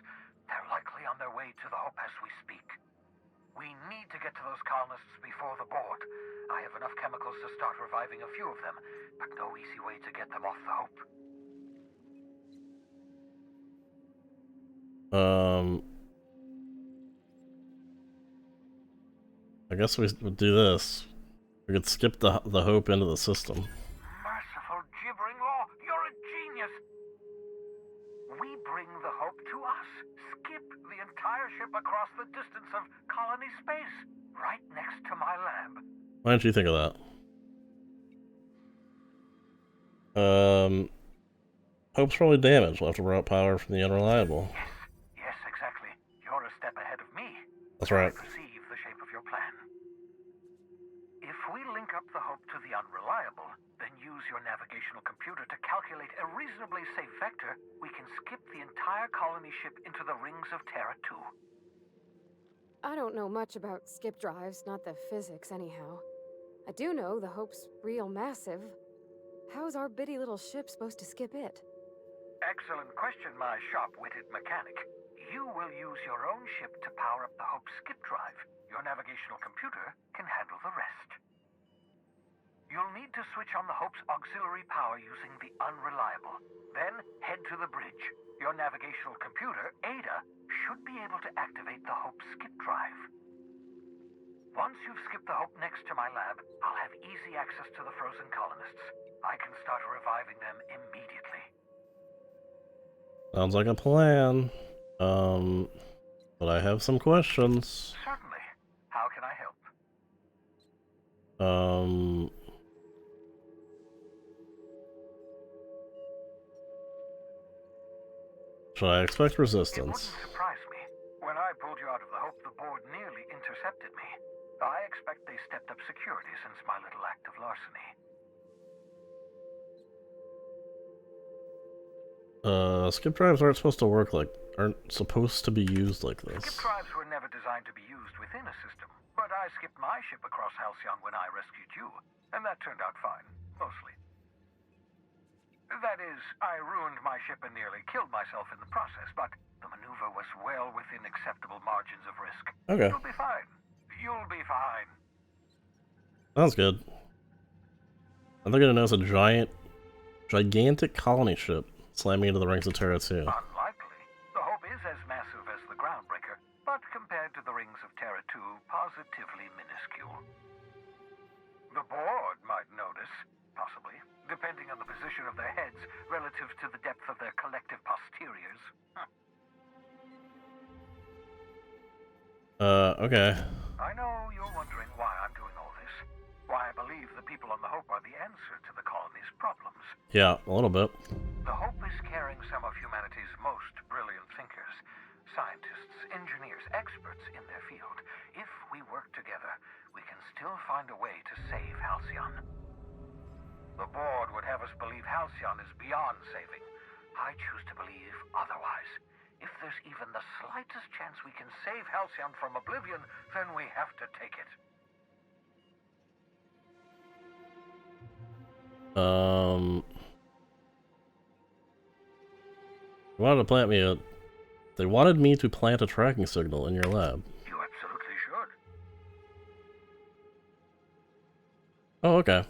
They're likely on their way to the Hope as we speak. We need to get to those colonists before the board. I have enough chemicals to start reviving a few of them, but no easy way to get them off the Hope. I guess we would do this. We could skip the Hope into the system. Merciful gibbering law, you're a genius! We bring the Hope to us. Skip the entire ship across the distance of colony space, right next to my lab. Why didn't you think of that? Hope's probably damaged. We'll have to route power from the unreliable. Yes, exactly. You're a step ahead of me. That's right. I perceive the shape of your plan. If we link up the Hope to the unreliable, then you use your navigational computer to calculate a reasonably safe vector, we can skip the entire colony ship into the rings of Terra 2. I don't know much about skip drives, not the physics anyhow. I do know the Hope's real massive. How's our bitty little ship supposed to skip it? Excellent question, my sharp-witted mechanic. You will use your own ship to power up the Hope's skip drive. Your navigational computer can handle the rest. You'll need to switch on the Hope's auxiliary power using the unreliable. Then head to the bridge. Your navigational computer, Ada, should be able to activate the Hope's skip drive. Once you've skipped the Hope next to my lab, I'll have easy access to the frozen colonists. I can start reviving them immediately. Sounds like a plan. But I have some questions. Certainly. How can I help? Should I expect It resistance? wouldn't surprise me. When I pulled you out of the Hope, the board nearly intercepted me. I expect they stepped up security since my little act of larceny. Skip drives aren't supposed to work aren't supposed to be used like this. Skip drives were never designed to be used within a system, but I skipped my ship across Halcyon when I rescued you, and that turned out fine, mostly. That is, I ruined my ship and nearly killed myself in the process, but the maneuver was well within acceptable margins of risk. Okay. You'll be fine. You'll be fine. Sounds good. I think I noticed a gigantic colony ship slamming into the rings of Terra 2. Unlikely. The Hope is as massive as the Groundbreaker, but compared to the rings of Terra 2, positively minuscule. The board might notice, possibly, depending on the position of their heads relative to the depth of their collective posteriors. Okay. I know you're wondering why I'm doing all this. Why I believe the people on the Hope are the answer to the colony's problems. Yeah, a little bit. The Hope is carrying some of humanity's most brilliant thinkers, scientists, engineers, experts in their field. If we work together, we can still find a way to save Halcyon. The board would have us believe Halcyon is beyond saving. I choose to believe otherwise. If there's even the slightest chance we can save Halcyon from oblivion, then we have to take it. They wanted me to plant a tracking signal in your lab. You absolutely should. Oh, okay.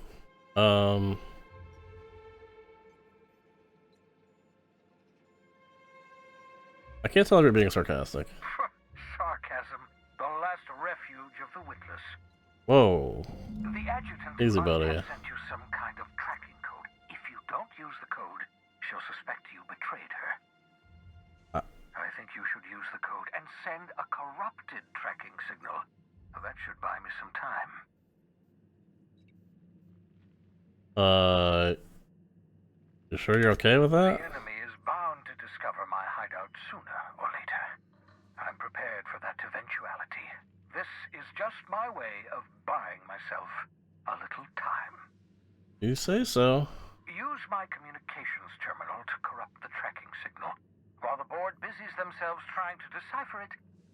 I can't tell if you're being sarcastic. Sarcasm, the last refuge of the witless. Whoa. The adjutant Easy, might buddy. have sent you some kind of tracking code. If you don't use the code, she'll suspect you betrayed her. I think you should use the code and send a corrupted tracking signal. That should buy me some time. You sure you're okay with that? The enemy is bound to discover my hideout sooner or later. I'm prepared for that eventuality. This is just my way of buying myself a little time. You say so. Use my communications terminal to corrupt the tracking signal. While the board busies themselves trying to decipher it,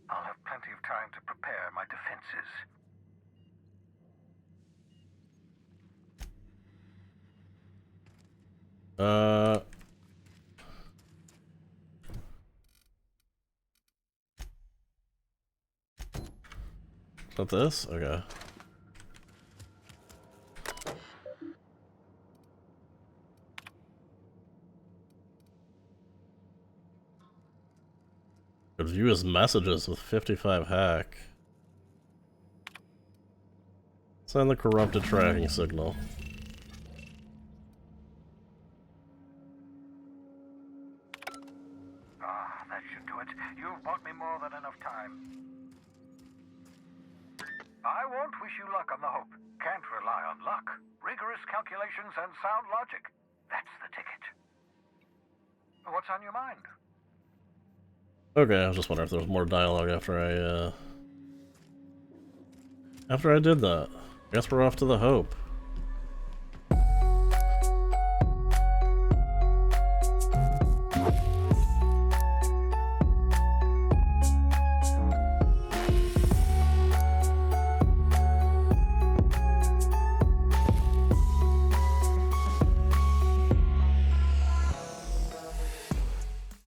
I'll have plenty of time to prepare my defenses. Is that this? Okay. Could view his messages with 55 hack. Send the corrupted tracking signal. That should do it. You've bought me more than enough time. I won't wish you luck on the Hope. Can't rely on luck. Rigorous calculations and sound logic. That's the ticket. What's on your mind? Okay, I was just wondering if there was more dialogue after I did that. I guess we're off to the Hope.